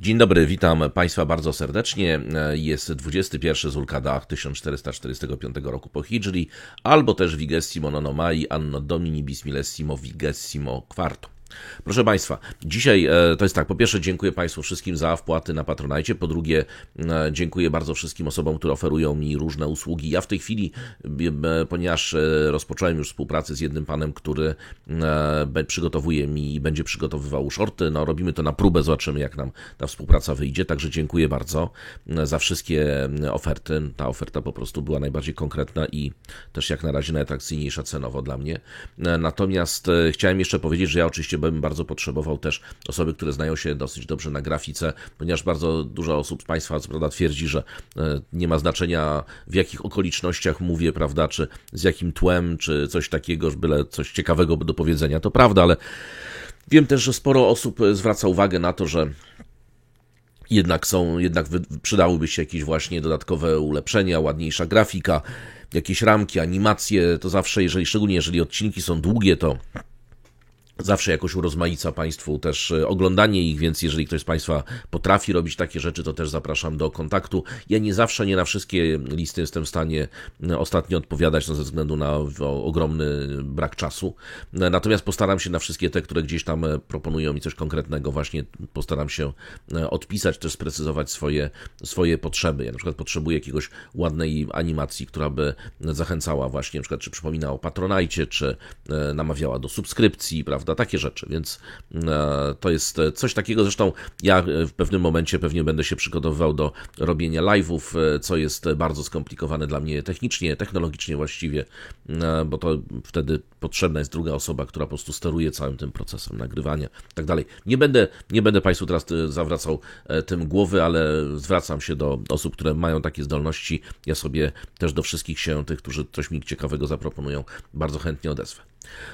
Dzień dobry, witam Państwa bardzo serdecznie. Jest 21 Zulkadach 1445 roku po Hidżri, albo też Vigessimo Nonomai Anno Domini Bismillesimo Vigessimo Quarto. Proszę Państwa, dzisiaj to jest tak, po pierwsze dziękuję Państwu wszystkim za wpłaty na Patronite, po drugie dziękuję bardzo wszystkim osobom, które oferują mi różne usługi. Ja w tej chwili, ponieważ rozpocząłem już współpracę z jednym panem, który przygotowuje mi i będzie przygotowywał shorty, no robimy to na próbę, zobaczymy jak nam ta współpraca wyjdzie, także dziękuję bardzo za wszystkie oferty. Ta oferta po prostu była najbardziej konkretna i też jak na razie najatrakcyjniejsza cenowo dla mnie. Natomiast chciałem jeszcze powiedzieć, że ja oczywiście bym bardzo potrzebował też osoby, które znają się dosyć dobrze na grafice, ponieważ bardzo dużo osób z Państwa co prawda twierdzi, że nie ma znaczenia w jakich okolicznościach mówię, prawda, czy z jakim tłem, czy coś takiego, byle coś ciekawego do powiedzenia. To prawda, ale wiem też, że sporo osób zwraca uwagę na to, że jednak przydałyby się jakieś właśnie dodatkowe ulepszenia, ładniejsza grafika, jakieś ramki, animacje, to zawsze, szczególnie jeżeli odcinki są długie, to zawsze jakoś urozmaica Państwu też oglądanie ich, więc jeżeli ktoś z Państwa potrafi robić takie rzeczy, to też zapraszam do kontaktu. Ja nie na wszystkie listy jestem w stanie ostatnio odpowiadać, no ze względu na ogromny brak czasu. Natomiast postaram się na wszystkie te, które gdzieś tam proponują mi coś konkretnego, właśnie postaram się odpisać, też sprecyzować swoje potrzeby. Ja na przykład potrzebuję jakiegoś ładnej animacji, która by zachęcała właśnie, na przykład czy przypominała o Patronite, czy namawiała do subskrypcji, prawda, takie rzeczy, więc to jest coś takiego, zresztą ja w pewnym momencie pewnie będę się przygotowywał do robienia live'ów, co jest bardzo skomplikowane dla mnie technicznie, technologicznie właściwie, bo to wtedy potrzebna jest druga osoba, która po prostu steruje całym tym procesem nagrywania i tak dalej. Nie będę Państwu teraz zawracał tym głowy, ale zwracam się do osób, które mają takie zdolności. Ja sobie też do wszystkich tych, którzy coś mi ciekawego zaproponują, bardzo chętnie odezwę.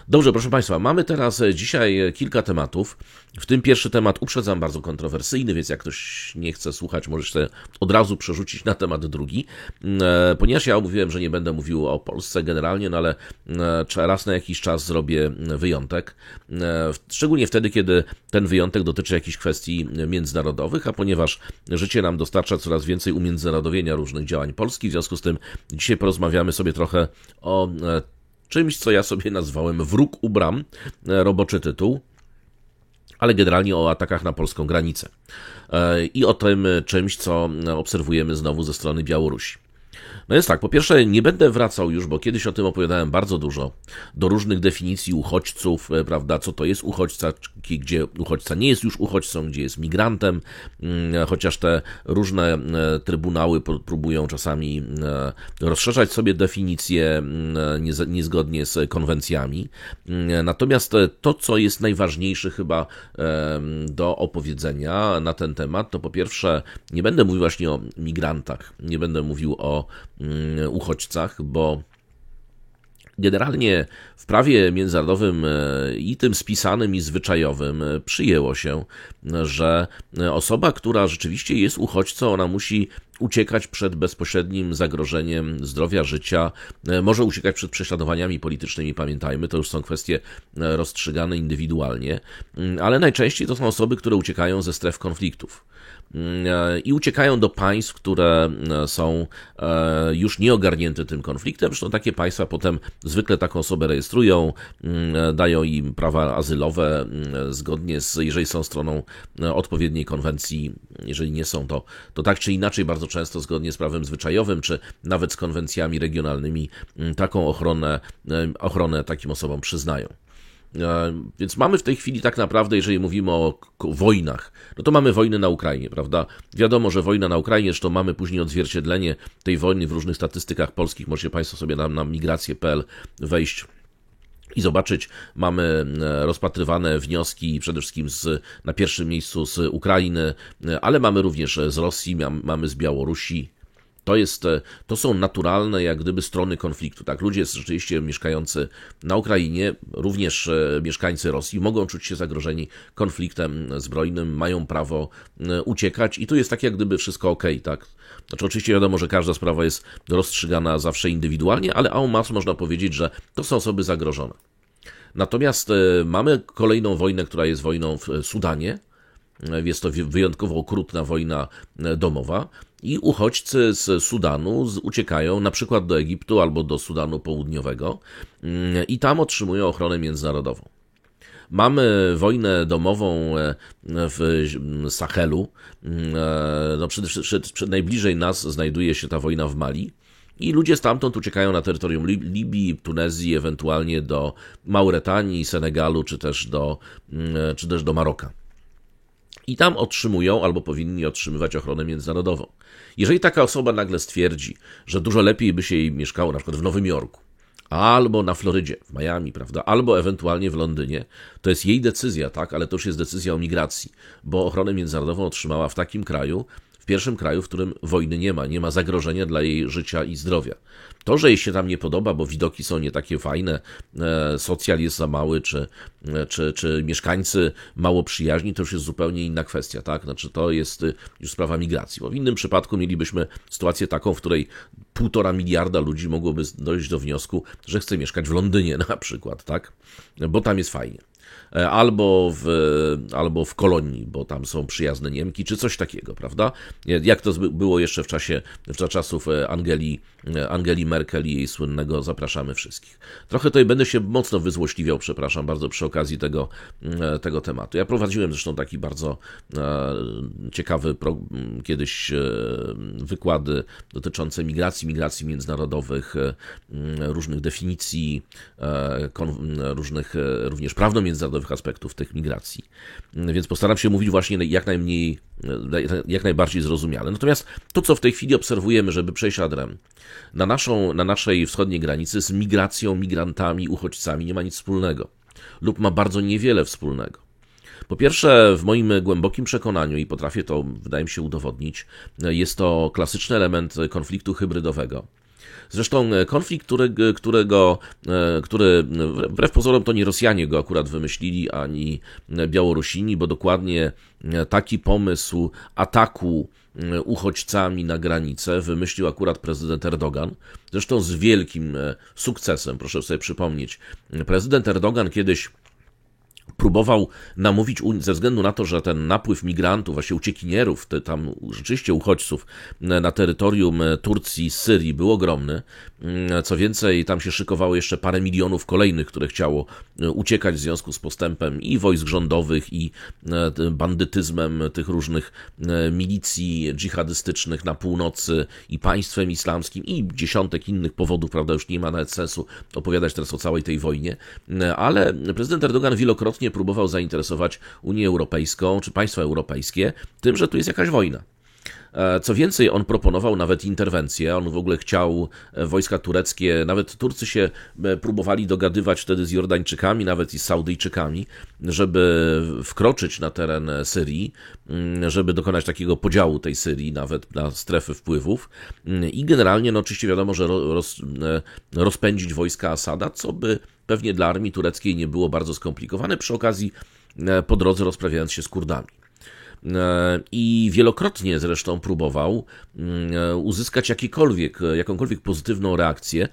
Dobrze, proszę Państwa, mamy teraz dzisiaj kilka tematów. W tym pierwszy temat uprzedzam bardzo kontrowersyjny, więc jak ktoś nie chce słuchać, może się od razu przerzucić na temat drugi. Ponieważ ja mówiłem, że nie będę mówił o Polsce generalnie, no ale raz na jakiś czas zrobię wyjątek. Szczególnie wtedy, kiedy ten wyjątek dotyczy jakichś kwestii międzynarodowych, a ponieważ życie nam dostarcza coraz więcej umiędzynarodowienia różnych działań Polski, w związku z tym dzisiaj porozmawiamy sobie trochę o czymś, co ja sobie nazwałem Wróg u bram, roboczy tytuł, ale generalnie o atakach na polską granicę i o tym czymś, co obserwujemy znowu ze strony Białorusi. No jest tak, po pierwsze nie będę wracał już, bo kiedyś o tym opowiadałem bardzo dużo, do różnych definicji uchodźców, prawda, co to jest uchodźca, gdzie uchodźca nie jest już uchodźcą, gdzie jest migrantem, chociaż te różne trybunały próbują czasami rozszerzać sobie definicje niezgodnie z konwencjami. Natomiast to, co jest najważniejsze chyba do opowiedzenia na ten temat, to po pierwsze nie będę mówił właśnie o migrantach, nie będę mówił o uchodźcach, bo generalnie w prawie międzynarodowym i tym spisanym i zwyczajowym przyjęło się, że osoba, która rzeczywiście jest uchodźcą, ona musi uciekać przed bezpośrednim zagrożeniem zdrowia, życia, może uciekać przed prześladowaniami politycznymi, pamiętajmy, to już są kwestie rozstrzygane indywidualnie, ale najczęściej to są osoby, które uciekają ze stref konfliktów. I uciekają do państw, które są już nieogarnięte tym konfliktem. Zresztą takie państwa potem zwykle taką osobę rejestrują, dają im prawa azylowe zgodnie z, jeżeli są stroną odpowiedniej konwencji, jeżeli nie są, to tak czy inaczej bardzo często zgodnie z prawem zwyczajowym, czy nawet z konwencjami regionalnymi taką ochronę takim osobom przyznają. Więc mamy w tej chwili tak naprawdę, jeżeli mówimy o wojnach, no to mamy wojnę na Ukrainie, prawda? Wiadomo, że wojna na Ukrainie, zresztą mamy później odzwierciedlenie tej wojny w różnych statystykach polskich, możecie Państwo sobie na migracje.pl wejść i zobaczyć, mamy rozpatrywane wnioski przede wszystkim na pierwszym miejscu z Ukrainy, ale mamy również z Rosji, mamy z Białorusi. To są naturalne, jak gdyby, strony konfliktu. Tak, ludzie rzeczywiście mieszkający na Ukrainie, również mieszkańcy Rosji, mogą czuć się zagrożeni konfliktem zbrojnym, mają prawo uciekać i tu jest tak jak gdyby wszystko okej, tak? Znaczy oczywiście wiadomo, że każda sprawa jest rozstrzygana zawsze indywidualnie, ale en masse można powiedzieć, że to są osoby zagrożone. Natomiast mamy kolejną wojnę, która jest wojną w Sudanie, jest to wyjątkowo okrutna wojna domowa i uchodźcy z Sudanu uciekają na przykład do Egiptu albo do Sudanu Południowego i tam otrzymują ochronę międzynarodową. Mamy wojnę domową w Sahelu. No, najbliżej nas znajduje się ta wojna w Mali. I ludzie stamtąd uciekają na terytorium Libii, Tunezji, ewentualnie do Mauretanii, Senegalu, czy też do Maroka. I tam otrzymują, albo powinni otrzymywać ochronę międzynarodową. Jeżeli taka osoba nagle stwierdzi, że dużo lepiej by się jej mieszkało na przykład w Nowym Jorku, albo na Florydzie, w Miami, prawda, albo ewentualnie w Londynie, to jest jej decyzja, tak, ale to już jest decyzja o migracji, bo ochronę międzynarodową otrzymała w takim kraju, w pierwszym kraju, w którym wojny nie ma zagrożenia dla jej życia i zdrowia. To, że jej się tam nie podoba, bo widoki są nie takie fajne, socjal jest za mały, czy mieszkańcy mało przyjaźni, to już jest zupełnie inna kwestia, tak? Znaczy to jest już sprawa migracji, bo w innym przypadku mielibyśmy sytuację taką, w której 1,5 miliarda ludzi mogłoby dojść do wniosku, że chce mieszkać w Londynie na przykład, tak? Bo tam jest fajnie. Albo w Kolonii, bo tam są przyjazne Niemki, czy coś takiego, prawda? Jak to było jeszcze za czasów Angeli Merkel i jej słynnego "zapraszamy wszystkich". Trochę tutaj będę się mocno wyzłośliwiał, przepraszam bardzo, przy okazji tego tematu. Ja prowadziłem zresztą taki bardzo ciekawy kiedyś wykłady dotyczące migracji międzynarodowych, różnych definicji, różnych również prawno-międzynarodowych aspektów tych migracji. Więc postaram się mówić właśnie jak najbardziej zrozumiale. Natomiast to, co w tej chwili obserwujemy, żeby przejść adrem, na naszej wschodniej granicy z migracją, migrantami, uchodźcami nie ma nic wspólnego. Lub ma bardzo niewiele wspólnego. Po pierwsze, w moim głębokim przekonaniu, i potrafię to, wydaje mi się, udowodnić, jest to klasyczny element konfliktu hybrydowego. Zresztą konflikt, który wbrew pozorom to nie Rosjanie go akurat wymyślili, ani Białorusini, bo dokładnie taki pomysł ataku uchodźcami na granicę wymyślił akurat prezydent Erdogan. Zresztą z wielkim sukcesem, proszę sobie przypomnieć. Prezydent Erdogan kiedyś próbował namówić ze względu na to, że ten napływ migrantów, właśnie uciekinierów, tam rzeczywiście uchodźców na terytorium Turcji, Syrii był ogromny. Co więcej, tam się szykowało jeszcze parę milionów kolejnych, które chciało uciekać w związku z postępem i wojsk rządowych, i bandytyzmem tych różnych milicji dżihadystycznych na północy, i państwem islamskim, i dziesiątek innych powodów, prawda, już nie ma nawet sensu opowiadać teraz o całej tej wojnie, ale prezydent Erdogan wielokrotnie próbował zainteresować Unię Europejską, czy państwa europejskie tym, że tu jest jakaś wojna. Co więcej, on proponował nawet interwencję, on w ogóle chciał wojska tureckie, nawet Turcy się próbowali dogadywać wtedy z Jordańczykami, nawet i z Saudyjczykami, żeby wkroczyć na teren Syrii, żeby dokonać takiego podziału tej Syrii nawet na strefy wpływów i generalnie, no oczywiście wiadomo, że rozpędzić wojska Asada, co by pewnie dla armii tureckiej nie było bardzo skomplikowane, przy okazji po drodze rozprawiając się z Kurdami. I wielokrotnie zresztą próbował uzyskać jakąkolwiek pozytywną reakcję.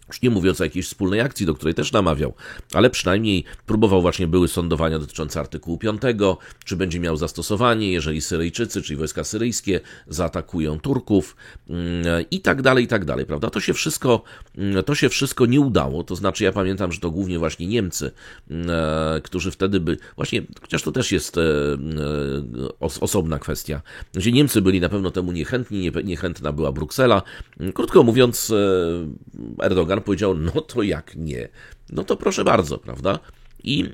Już nie mówiąc o jakiejś wspólnej akcji, do której też namawiał, ale przynajmniej próbował, właśnie były sądowania dotyczące artykułu 5, czy będzie miał zastosowanie, jeżeli Syryjczycy, czyli wojska syryjskie, zaatakują Turków i tak dalej, prawda? To się wszystko nie udało, to znaczy ja pamiętam, że to głównie właśnie Niemcy, którzy wtedy właśnie, chociaż to też jest osobna kwestia, gdzie Niemcy byli na pewno temu niechętni, niechętna była Bruksela. Krótko mówiąc, Erdogan powiedział, no to jak nie, no to proszę bardzo, prawda? I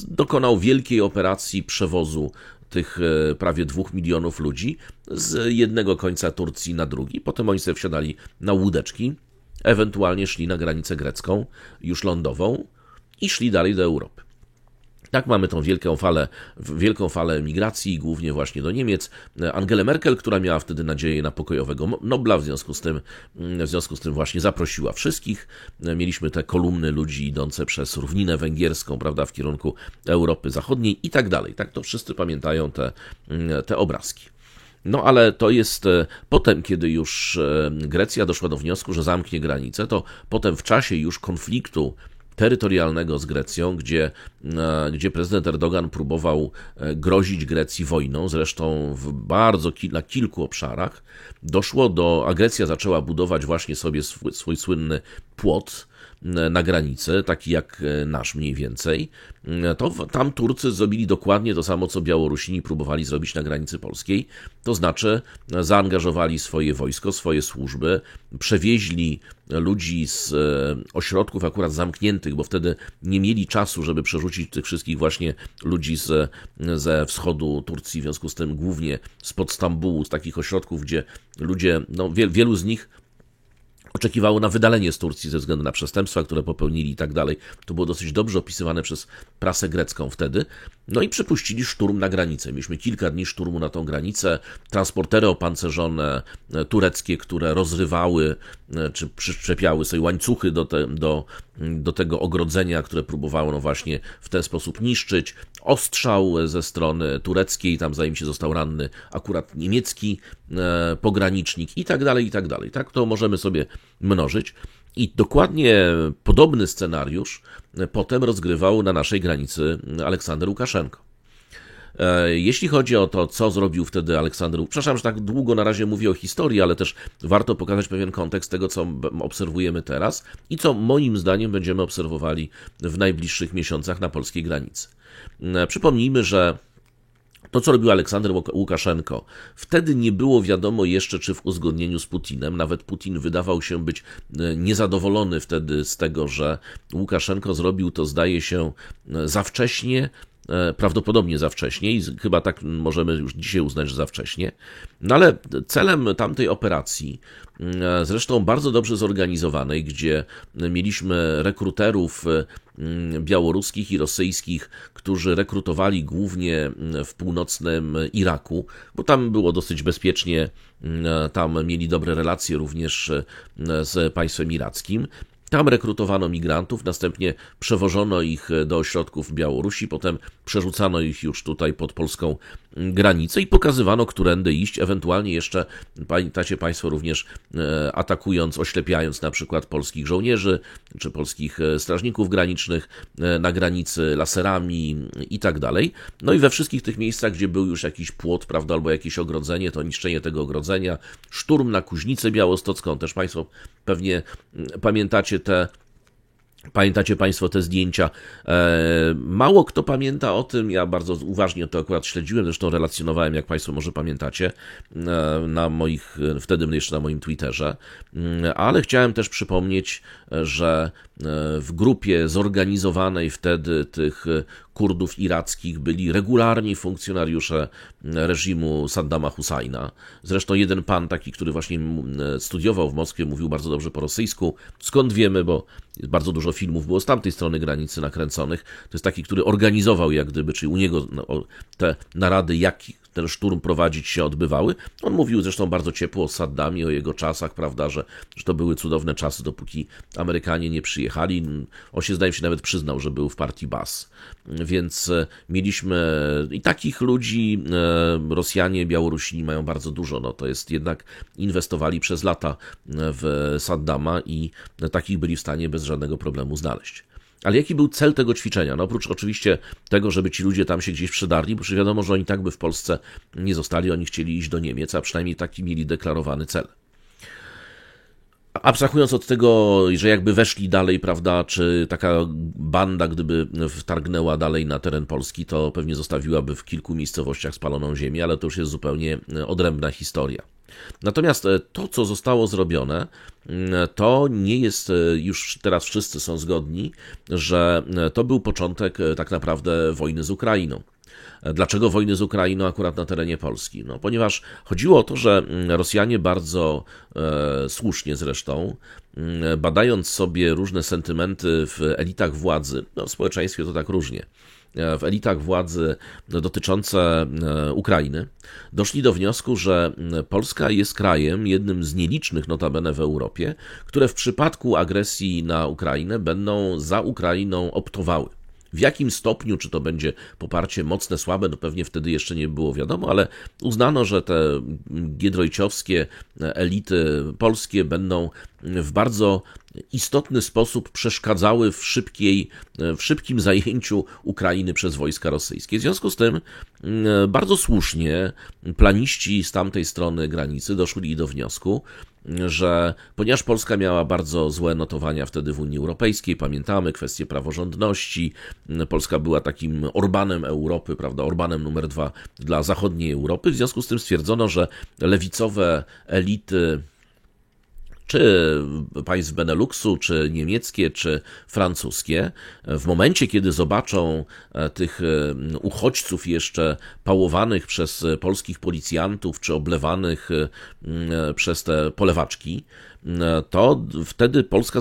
dokonał wielkiej operacji przewozu tych prawie 2 milionów ludzi z jednego końca Turcji na drugi. Potem oni sobie wsiadali na łódeczki, ewentualnie szli na granicę grecką, już lądową i szli dalej do Europy. Tak, mamy tą wielką falę migracji, głównie właśnie do Niemiec. Angelę Merkel, która miała wtedy nadzieję na pokojowego Nobla, w związku z tym właśnie zaprosiła wszystkich. Mieliśmy te kolumny ludzi idące przez równinę węgierską, prawda, w kierunku Europy Zachodniej i tak dalej. Tak, to wszyscy pamiętają te obrazki. No ale to jest potem, kiedy już Grecja doszła do wniosku, że zamknie granicę, to potem w czasie już konfliktu terytorialnego z Grecją, gdzie prezydent Erdogan próbował grozić Grecji wojną, zresztą na kilku obszarach. A Grecja zaczęła budować właśnie sobie swój słynny płot na granicy, taki jak nasz mniej więcej, to tam Turcy zrobili dokładnie to samo, co Białorusini próbowali zrobić na granicy polskiej, to znaczy zaangażowali swoje wojsko, swoje służby, przewieźli ludzi z ośrodków akurat zamkniętych, bo wtedy nie mieli czasu, żeby przerzucić tych wszystkich właśnie ludzi ze wschodu Turcji, w związku z tym głównie spod Stambułu, z takich ośrodków, gdzie ludzie, wielu z nich oczekiwało na wydalenie z Turcji ze względu na przestępstwa, które popełnili i tak dalej. To było dosyć dobrze opisywane przez prasę grecką wtedy. No i przypuścili szturm na granicę. Mieliśmy kilka dni szturmu na tą granicę. Transportery opancerzone tureckie, które rozrywały czy przyczepiały sobie łańcuchy do tego ogrodzenia, które próbowało właśnie w ten sposób niszczyć. Ostrzał ze strony tureckiej, tam zanim się został ranny akurat niemiecki pogranicznik i tak dalej, i tak dalej. Tak, to możemy sobie mnożyć. I dokładnie podobny scenariusz potem rozgrywał na naszej granicy Aleksander Łukaszenko. Jeśli chodzi o to, co zrobił wtedy Aleksander, przepraszam, że tak długo na razie mówię o historii, ale też warto pokazać pewien kontekst tego, co obserwujemy teraz i co moim zdaniem będziemy obserwowali w najbliższych miesiącach na polskiej granicy. Przypomnijmy, że to, co robił Aleksander Łukaszenko, wtedy nie było wiadomo jeszcze, czy w uzgodnieniu z Putinem. Nawet Putin wydawał się być niezadowolony wtedy z tego, że Łukaszenko zrobił to, zdaje się, za wcześnie, prawdopodobnie za wcześnie i chyba tak możemy już dzisiaj uznać, że za wcześnie. No ale celem tamtej operacji, zresztą bardzo dobrze zorganizowanej, gdzie mieliśmy rekruterów białoruskich i rosyjskich, którzy rekrutowali głównie w północnym Iraku, bo tam było dosyć bezpiecznie, tam mieli dobre relacje również z państwem irackim. Tam rekrutowano migrantów, następnie przewożono ich do ośrodków Białorusi, potem przerzucano ich już tutaj pod polską granicę i pokazywano, którędy iść, ewentualnie jeszcze, pamiętacie Państwo, również atakując, oślepiając na przykład polskich żołnierzy, czy polskich strażników granicznych na granicy laserami i tak dalej. No i we wszystkich tych miejscach, gdzie był już jakiś płot, prawda, albo jakieś ogrodzenie, to niszczenie tego ogrodzenia, szturm na Kuźnicę Białostocką, też Państwo pewnie Pamiętacie Państwo te zdjęcia. Mało kto pamięta o tym, ja bardzo uważnie to akurat śledziłem, zresztą relacjonowałem, jak Państwo może pamiętacie, wtedy jeszcze na moim Twitterze, ale chciałem też przypomnieć, że w grupie zorganizowanej wtedy tych Kurdów irackich byli regularni funkcjonariusze reżimu Saddama Husajna. Zresztą jeden pan taki, który właśnie studiował w Moskwie, mówił bardzo dobrze po rosyjsku. Skąd wiemy, bo bardzo dużo filmów było z tamtej strony granicy nakręconych. To jest taki, który organizował jak gdyby, czyli u niego te narady, jak ten szturm prowadzić się odbywały. On mówił zresztą bardzo ciepło o Saddamie, o jego czasach, prawda, że to były cudowne czasy, dopóki Amerykanie nie przyjechali. On się, zdaje się, nawet przyznał, że był w partii Baas. Więc mieliśmy i takich ludzi, Rosjanie, Białorusini mają bardzo dużo. No, to jest jednak, inwestowali przez lata w Saddama i takich byli w stanie bez żadnego problemu znaleźć. Ale jaki był cel tego ćwiczenia? No oprócz oczywiście tego, żeby ci ludzie tam się gdzieś przydarli, bo już wiadomo, że oni tak by w Polsce nie zostali, oni chcieli iść do Niemiec, a przynajmniej taki mieli deklarowany cel. Abstrahując od tego, że jakby weszli dalej, prawda, czy taka banda, gdyby wtargnęła dalej na teren Polski, to pewnie zostawiłaby w kilku miejscowościach spaloną ziemię, ale to już jest zupełnie odrębna historia. Natomiast to, co zostało zrobione, to nie jest, już teraz wszyscy są zgodni, że to był początek tak naprawdę wojny z Ukrainą. Dlaczego wojny z Ukrainą akurat na terenie Polski? No, ponieważ chodziło o to, że Rosjanie bardzo słusznie zresztą, badając sobie różne sentymenty w elitach władzy, no w społeczeństwie to tak różnie, w elitach władzy dotyczące Ukrainy, doszli do wniosku, że Polska jest krajem, jednym z nielicznych notabene w Europie, które w przypadku agresji na Ukrainę będą za Ukrainą optowały. W jakim stopniu, czy to będzie poparcie mocne, słabe, no pewnie wtedy jeszcze nie było wiadomo, ale uznano, że te giedroyciowskie elity polskie będą w bardzo istotny sposób przeszkadzały w szybkim zajęciu Ukrainy przez wojska rosyjskie. W związku z tym bardzo słusznie planiści z tamtej strony granicy doszli do wniosku, że ponieważ Polska miała bardzo złe notowania wtedy w Unii Europejskiej, pamiętamy kwestię praworządności, Polska była takim Orbanem Europy, prawda, Orbanem numer 2 dla zachodniej Europy, w związku z tym stwierdzono, że lewicowe elity czy państw Beneluxu, czy niemieckie, czy francuskie, w momencie, kiedy zobaczą tych uchodźców jeszcze pałowanych przez polskich policjantów, czy oblewanych przez te polewaczki, to wtedy Polska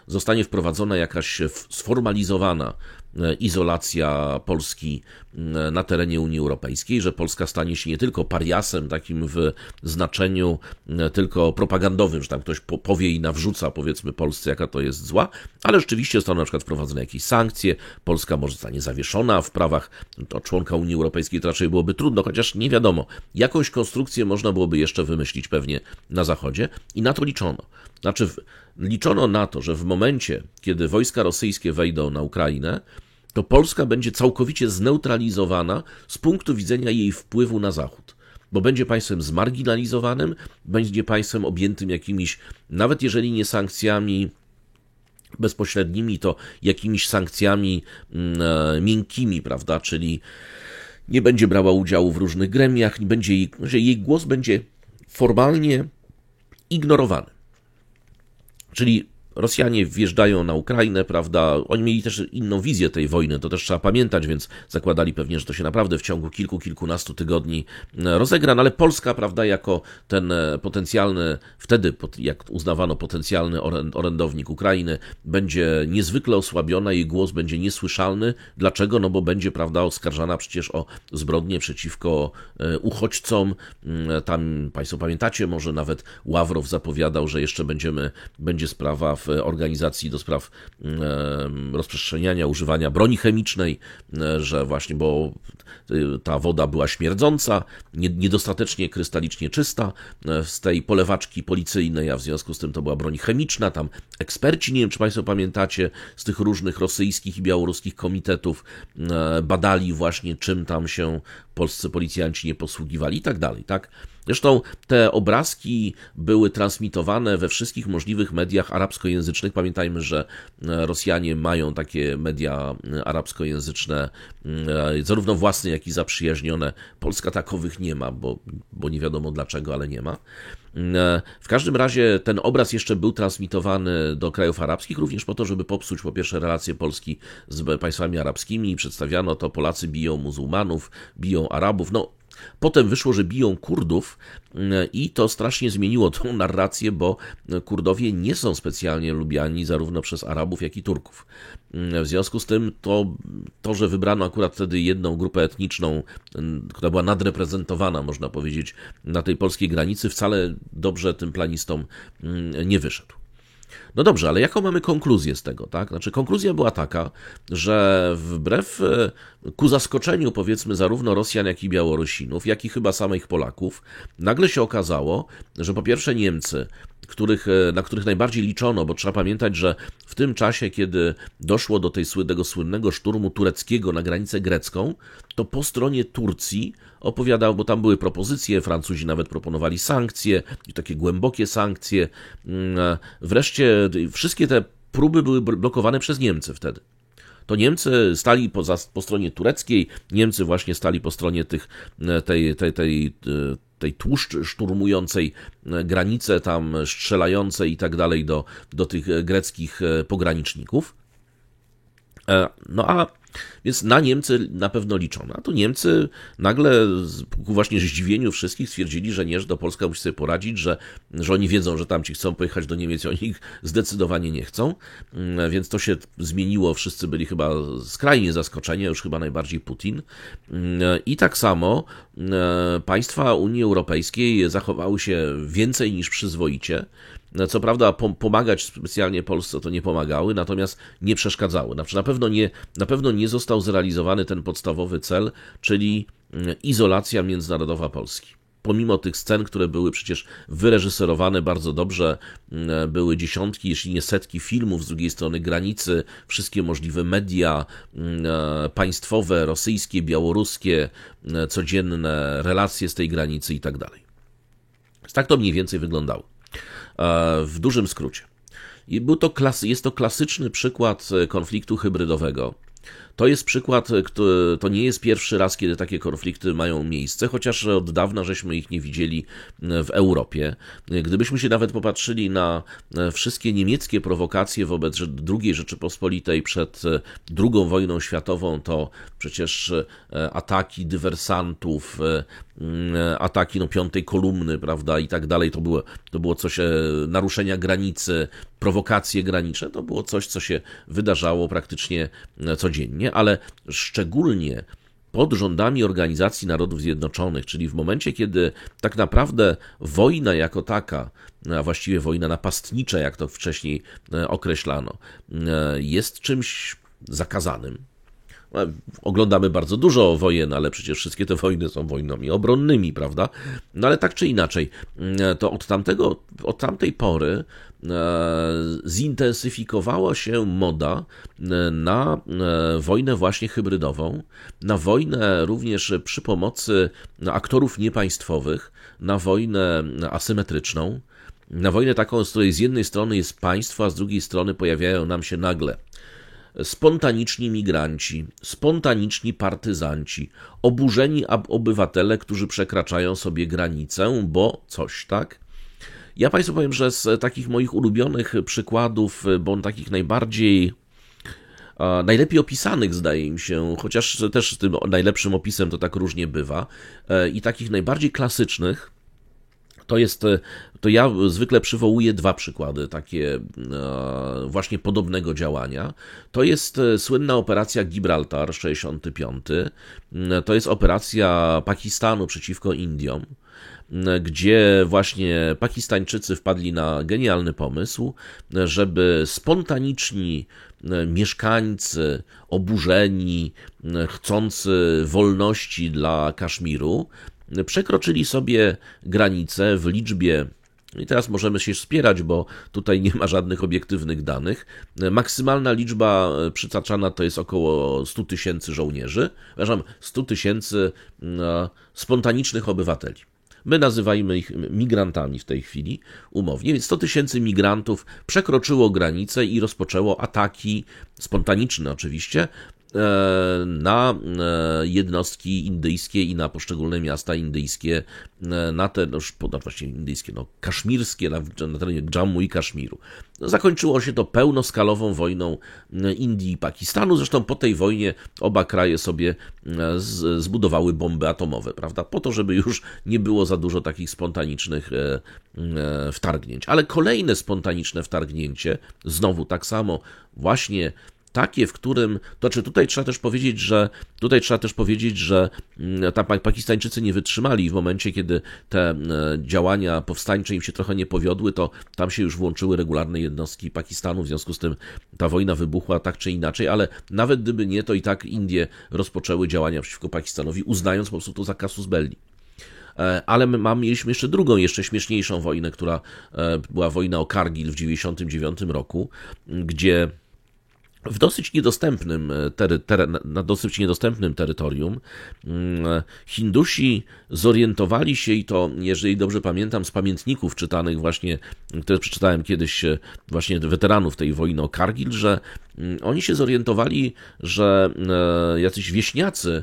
zostanie wprowadzona jakaś sformalizowana izolacja Polski na terenie Unii Europejskiej, że Polska stanie się nie tylko pariasem takim w znaczeniu tylko propagandowym, że tam ktoś powie i nawrzuca, powiedzmy, Polsce, jaka to jest zła, ale rzeczywiście zostaną na przykład wprowadzone jakieś sankcje, Polska może zostanie zawieszona w prawach to członka Unii Europejskiej, to raczej byłoby trudno, chociaż nie wiadomo, jakąś konstrukcję można byłoby jeszcze wymyślić pewnie na Zachodzie i na to liczono. Znaczy, liczono na to, że w momencie, kiedy wojska rosyjskie wejdą na Ukrainę, to Polska będzie całkowicie zneutralizowana z punktu widzenia jej wpływu na Zachód. Bo będzie państwem zmarginalizowanym, będzie państwem objętym jakimiś, nawet jeżeli nie sankcjami bezpośrednimi, to jakimiś sankcjami miękkimi, prawda, czyli nie będzie brała udziału w różnych gremiach, że jej głos będzie formalnie ignorowany. Czyli Rosjanie wjeżdżają na Ukrainę, prawda, oni mieli też inną wizję tej wojny, to też trzeba pamiętać, więc zakładali pewnie, że to się naprawdę w ciągu kilkunastu tygodni rozegra, no ale Polska, prawda, jako ten potencjalny, wtedy jak uznawano potencjalny orędownik Ukrainy, będzie niezwykle osłabiona, jej głos będzie niesłyszalny. Dlaczego? No bo będzie, prawda, oskarżana przecież o zbrodnie przeciwko uchodźcom. Tam państwo pamiętacie, może nawet Ławrow zapowiadał, że jeszcze będzie sprawa w organizacji do spraw rozprzestrzeniania, używania broni chemicznej, że właśnie, bo ta woda była śmierdząca, niedostatecznie krystalicznie czysta z tej polewaczki policyjnej, a w związku z tym to była broń chemiczna. Tam eksperci, nie wiem czy państwo pamiętacie, z tych różnych rosyjskich i białoruskich komitetów badali właśnie, czym tam się polscy policjanci nie posługiwali i tak dalej, tak? Zresztą te obrazki były transmitowane we wszystkich możliwych mediach arabskojęzycznych. Pamiętajmy, że Rosjanie mają takie media arabskojęzyczne, zarówno własne, jak i zaprzyjaźnione. Polska takowych nie ma, bo nie wiadomo dlaczego, ale nie ma. W każdym razie ten obraz jeszcze był transmitowany do krajów arabskich, również po to, żeby popsuć po pierwsze relacje Polski z państwami arabskimi. Przedstawiano to, Polacy biją muzułmanów, biją Arabów. No, potem wyszło, że biją Kurdów i to strasznie zmieniło tą narrację, bo Kurdowie nie są specjalnie lubiani zarówno przez Arabów, jak i Turków. W związku z tym to, że wybrano akurat wtedy jedną grupę etniczną, która była nadreprezentowana, można powiedzieć, na tej polskiej granicy, wcale dobrze tym planistom nie wyszedł. No dobrze, ale jaką mamy konkluzję z tego, tak? Znaczy konkluzja była taka, że wbrew ku zaskoczeniu, powiedzmy, zarówno Rosjan, jak i Białorusinów, jak i chyba samych Polaków, nagle się okazało, że po pierwsze Niemcy, na których najbardziej liczono, bo trzeba pamiętać, że w tym czasie, kiedy doszło do tego słynnego szturmu tureckiego na granicę grecką, to po stronie Turcji opowiadał, bo tam były propozycje, Francuzi nawet proponowali sankcje, takie głębokie sankcje. Wreszcie wszystkie te próby były blokowane przez Niemcy wtedy. To Niemcy stali po stronie tureckiej, Niemcy właśnie stali po stronie tej szturmującej granice, tam strzelającej i tak dalej do tych greckich pograniczników. No a więc na Niemcy na pewno liczono. A tu Niemcy nagle ku właśnie zdziwieniu wszystkich stwierdzili, że nie, że do Polska musi sobie poradzić, że oni wiedzą, że tamci chcą pojechać do Niemiec, oni ich zdecydowanie nie chcą. Więc to się zmieniło, wszyscy byli chyba skrajnie zaskoczeni, już chyba najbardziej Putin. I tak samo państwa Unii Europejskiej zachowały się więcej niż przyzwoicie. Co prawda pomagać specjalnie Polsce to nie pomagały, natomiast nie przeszkadzały. Znaczy na pewno nie został zrealizowany ten podstawowy cel, czyli izolacja międzynarodowa Polski. Pomimo tych scen, które były przecież wyreżyserowane bardzo dobrze, były dziesiątki, jeśli nie setki filmów z drugiej strony granicy, wszystkie możliwe media państwowe, rosyjskie, białoruskie, codzienne relacje z tej granicy i tak dalej. Tak to mniej więcej wyglądało. W dużym skrócie. Jest to klasyczny przykład konfliktu hybrydowego. To jest przykład, to nie jest pierwszy raz, kiedy takie konflikty mają miejsce, chociaż od dawna żeśmy ich nie widzieli w Europie. Gdybyśmy się nawet popatrzyli na wszystkie niemieckie prowokacje wobec II Rzeczypospolitej przed II wojną światową, to przecież ataki dywersantów, ataki piątej kolumny, prawda, i tak dalej, to było coś, naruszenia granicy, prowokacje graniczne, to było coś, co się wydarzało praktycznie codziennie, ale szczególnie pod rządami Organizacji Narodów Zjednoczonych, czyli w momencie, kiedy tak naprawdę wojna jako taka, a właściwie wojna napastnicza, jak to wcześniej określano, jest czymś zakazanym. Oglądamy bardzo dużo wojen, ale przecież wszystkie te wojny są wojnami obronnymi, prawda? No ale tak czy inaczej, to od tamtej pory zintensyfikowała się moda na wojnę właśnie hybrydową, na wojnę również przy pomocy aktorów niepaństwowych, na wojnę asymetryczną, na wojnę taką, z której z jednej strony jest państwo, a z drugiej strony pojawiają nam się nagle spontaniczni migranci, spontaniczni partyzanci, oburzeni obywatele, którzy przekraczają sobie granicę, bo coś, tak? Ja Państwu powiem, że z takich moich ulubionych przykładów, bo takich najlepiej opisanych, zdaje mi się, chociaż też tym najlepszym opisem to tak różnie bywa, i takich najbardziej klasycznych, to ja zwykle przywołuję dwa przykłady takie właśnie podobnego działania. To jest słynna operacja Gibraltar 65. To jest operacja Pakistanu przeciwko Indiom, gdzie właśnie Pakistańczycy wpadli na genialny pomysł, żeby spontaniczni mieszkańcy, oburzeni, chcący wolności dla Kaszmiru, przekroczyli sobie granicę w liczbie, i teraz możemy się spierać, bo tutaj nie ma żadnych obiektywnych danych, maksymalna liczba przytaczana to jest około 100 000 żołnierzy, przepraszam, 100 000 spontanicznych obywateli. My nazywajmy ich migrantami w tej chwili, umownie, więc 100 000 migrantów przekroczyło granicę i rozpoczęło ataki, spontaniczne oczywiście, na jednostki indyjskie i na poszczególne miasta indyjskie, właściwie indyjskie, kaszmirskie, na terenie Dżammu i Kaszmiru. Zakończyło się to pełnoskalową wojną Indii i Pakistanu, zresztą po tej wojnie oba kraje sobie zbudowały bomby atomowe, prawda, po to, żeby już nie było za dużo takich spontanicznych wtargnięć. Ale kolejne spontaniczne wtargnięcie, znowu tak samo, właśnie takie, w którym, tutaj trzeba też powiedzieć, że Pakistańczycy nie wytrzymali w momencie, kiedy te działania powstańcze im się trochę nie powiodły, to tam się już włączyły regularne jednostki Pakistanu, w związku z tym ta wojna wybuchła tak czy inaczej, ale nawet gdyby nie, to i tak Indie rozpoczęły działania przeciwko Pakistanowi, uznając po prostu to za casus belli. Ale mieliśmy jeszcze drugą, jeszcze śmieszniejszą wojnę, która była wojna o Kargil w 1999 roku, gdzie w na dosyć niedostępnym terytorium Hindusi zorientowali się, i to, jeżeli dobrze pamiętam, z pamiętników czytanych właśnie, które przeczytałem kiedyś właśnie weteranów tej wojny o Kargil, że oni się zorientowali, że jacyś wieśniacy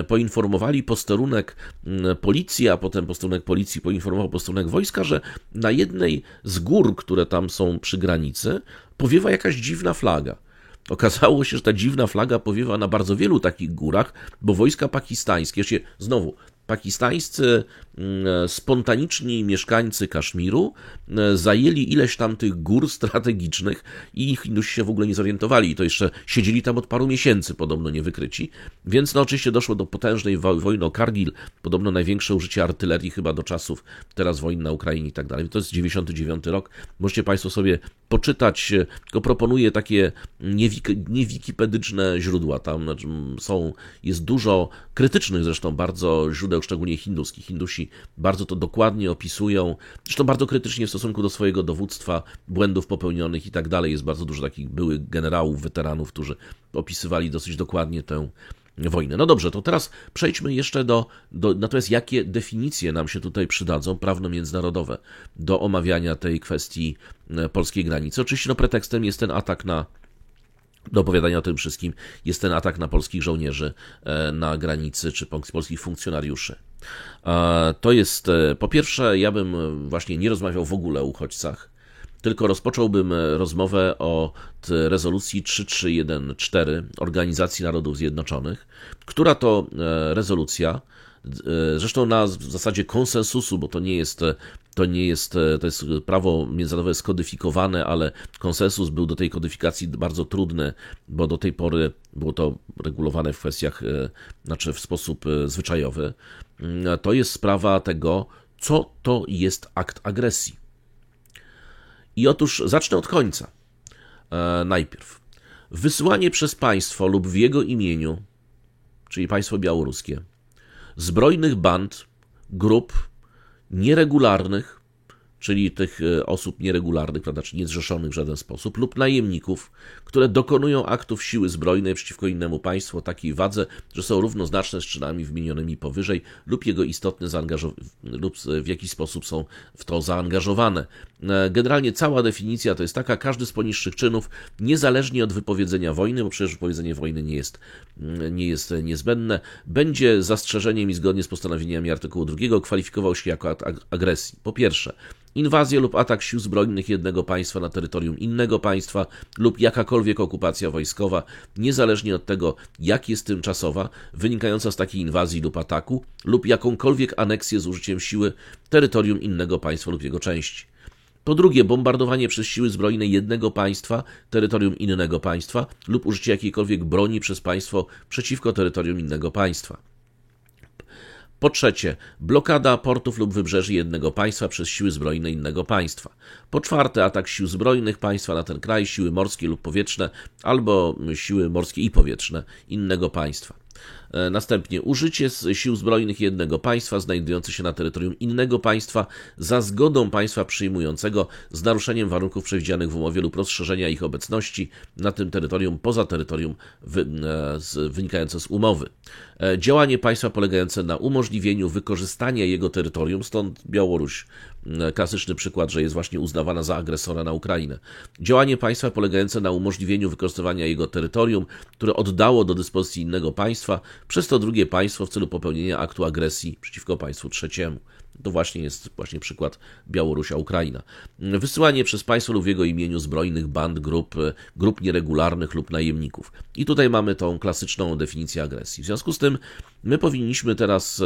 poinformowali posterunek policji, a potem posterunek policji poinformował posterunek wojska, że na jednej z gór, które tam są przy granicy, powiewa jakaś dziwna flaga. Okazało się, że ta dziwna flaga powiewa na bardzo wielu takich górach, bo wojska pakistańskie, znowu, pakistańscy Spontaniczni mieszkańcy Kaszmiru zajęli ileś tam tych gór strategicznych i Hindusi się w ogóle nie zorientowali. I to jeszcze siedzieli tam od paru miesięcy, podobno niewykryci. Więc no oczywiście doszło do potężnej wojny o Kargil, podobno największe użycie artylerii chyba do czasów teraz wojny na Ukrainie i tak dalej. To jest 99 rok. Możecie Państwo sobie poczytać, tylko proponuję takie niewikipedyczne źródła. Tam jest dużo krytycznych zresztą bardzo źródeł, szczególnie hinduskich. Hindusi bardzo to dokładnie opisują, zresztą bardzo krytycznie w stosunku do swojego dowództwa, błędów popełnionych i tak dalej. Jest bardzo dużo takich byłych generałów, weteranów, którzy opisywali dosyć dokładnie tę wojnę. No dobrze, to teraz przejdźmy jeszcze natomiast jakie definicje nam się tutaj przydadzą, prawno-międzynarodowe, do omawiania tej kwestii polskiej granicy. Oczywiście pretekstem jest ten atak do opowiadania o tym wszystkim jest ten atak na polskich żołnierzy na granicy, czy polskich funkcjonariuszy. To jest, po pierwsze, ja bym właśnie nie rozmawiał w ogóle o uchodźcach, tylko rozpocząłbym rozmowę o rezolucji 3314 Organizacji Narodów Zjednoczonych, która to rezolucja, zresztą na zasadzie konsensusu, bo to jest prawo międzynarodowe skodyfikowane, ale konsensus był do tej kodyfikacji bardzo trudny, bo do tej pory było to regulowane w kwestiach, znaczy w sposób zwyczajowy. To jest sprawa tego, co to jest akt agresji. I otóż zacznę od końca. Najpierw. Wysyłanie przez państwo lub w jego imieniu, czyli państwo białoruskie, zbrojnych band, grup nieregularnych, czyli tych osób nieregularnych, prawda, czyli niezrzeszonych w żaden sposób, lub najemników, które dokonują aktów siły zbrojnej przeciwko innemu państwu o takiej wadze, że są równoznaczne z czynami wymienionymi powyżej, lub jego istotne lub w jakiś sposób są w to zaangażowane. Generalnie cała definicja to jest taka: każdy z poniższych czynów, niezależnie od wypowiedzenia wojny, bo przecież wypowiedzenie wojny nie jest niezbędne, będzie zastrzeżeniem i zgodnie z postanowieniami artykułu 2 kwalifikował się jako akt agresji. Po pierwsze, inwazja lub atak sił zbrojnych jednego państwa na terytorium innego państwa lub jakakolwiek okupacja wojskowa, niezależnie od tego, jak jest tymczasowa, wynikająca z takiej inwazji lub ataku, lub jakąkolwiek aneksję z użyciem siły terytorium innego państwa lub jego części. Po drugie, bombardowanie przez siły zbrojne jednego państwa, terytorium innego państwa lub użycie jakiejkolwiek broni przez państwo przeciwko terytorium innego państwa. Po trzecie, blokada portów lub wybrzeży jednego państwa przez siły zbrojne innego państwa. Po czwarte, atak sił zbrojnych państwa na ten kraj, siły morskie lub powietrzne, albo siły morskie i powietrzne innego państwa. Następnie użycie sił zbrojnych jednego państwa znajdujących się na terytorium innego państwa za zgodą państwa przyjmującego z naruszeniem warunków przewidzianych w umowie lub rozszerzenia ich obecności na tym terytorium poza terytorium wynikające z umowy. Działanie państwa polegające na umożliwieniu wykorzystania jego terytorium, stąd Białoruś, klasyczny przykład, że jest właśnie uznawana za agresora na Ukrainę. Działanie państwa polegające na umożliwieniu wykorzystywania jego terytorium, które oddało do dyspozycji innego państwa, przez to drugie państwo w celu popełnienia aktu agresji przeciwko państwu trzeciemu. To właśnie jest przykład Białorusia-Ukraina. Wysyłanie przez państwo lub w jego imieniu zbrojnych band, grup nieregularnych lub najemników. I tutaj mamy tą klasyczną definicję agresji. W związku z tym my powinniśmy teraz,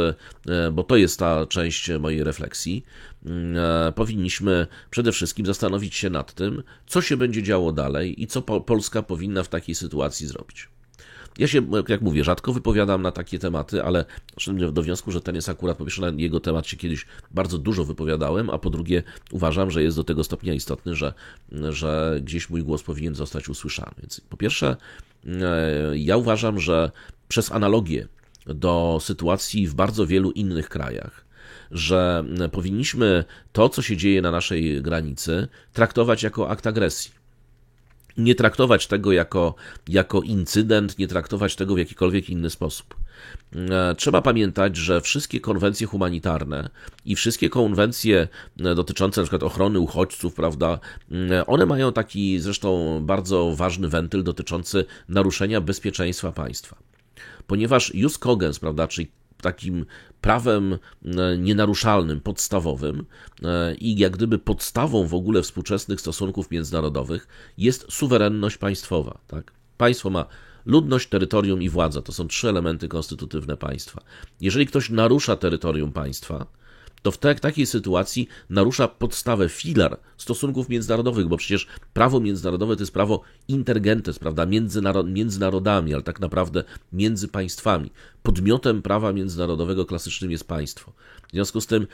bo to jest ta część mojej refleksji, powinniśmy przede wszystkim zastanowić się nad tym, co się będzie działo dalej i co Polska powinna w takiej sytuacji zrobić. Ja się, jak mówię, rzadko wypowiadam na takie tematy, ale doszedłem do wniosku, że ten jest akurat, po pierwsze, na jego temat się kiedyś bardzo dużo wypowiadałem, a po drugie uważam, że jest do tego stopnia istotny, że gdzieś mój głos powinien zostać usłyszany. Więc po pierwsze, ja uważam, że przez analogię do sytuacji w bardzo wielu innych krajach, że powinniśmy to, co się dzieje na naszej granicy, traktować jako akt agresji. Nie traktować tego jako incydent, nie traktować tego w jakikolwiek inny sposób. Trzeba pamiętać, że wszystkie konwencje humanitarne i wszystkie konwencje dotyczące np. ochrony uchodźców, prawda, one mają taki zresztą bardzo ważny wentyl dotyczący naruszenia bezpieczeństwa państwa. Ponieważ jus cogens, prawda, czyli takim prawem nienaruszalnym, podstawowym i jak gdyby podstawą w ogóle współczesnych stosunków międzynarodowych jest suwerenność państwowa. Tak? Państwo ma ludność, terytorium i władza. To są trzy elementy konstytutywne państwa. Jeżeli ktoś narusza terytorium państwa, to w takiej sytuacji narusza podstawę, filar stosunków międzynarodowych, bo przecież prawo międzynarodowe to jest prawo intergentes, prawda, między narodami, ale tak naprawdę między państwami. Podmiotem prawa międzynarodowego klasycznym jest państwo. W związku z tym,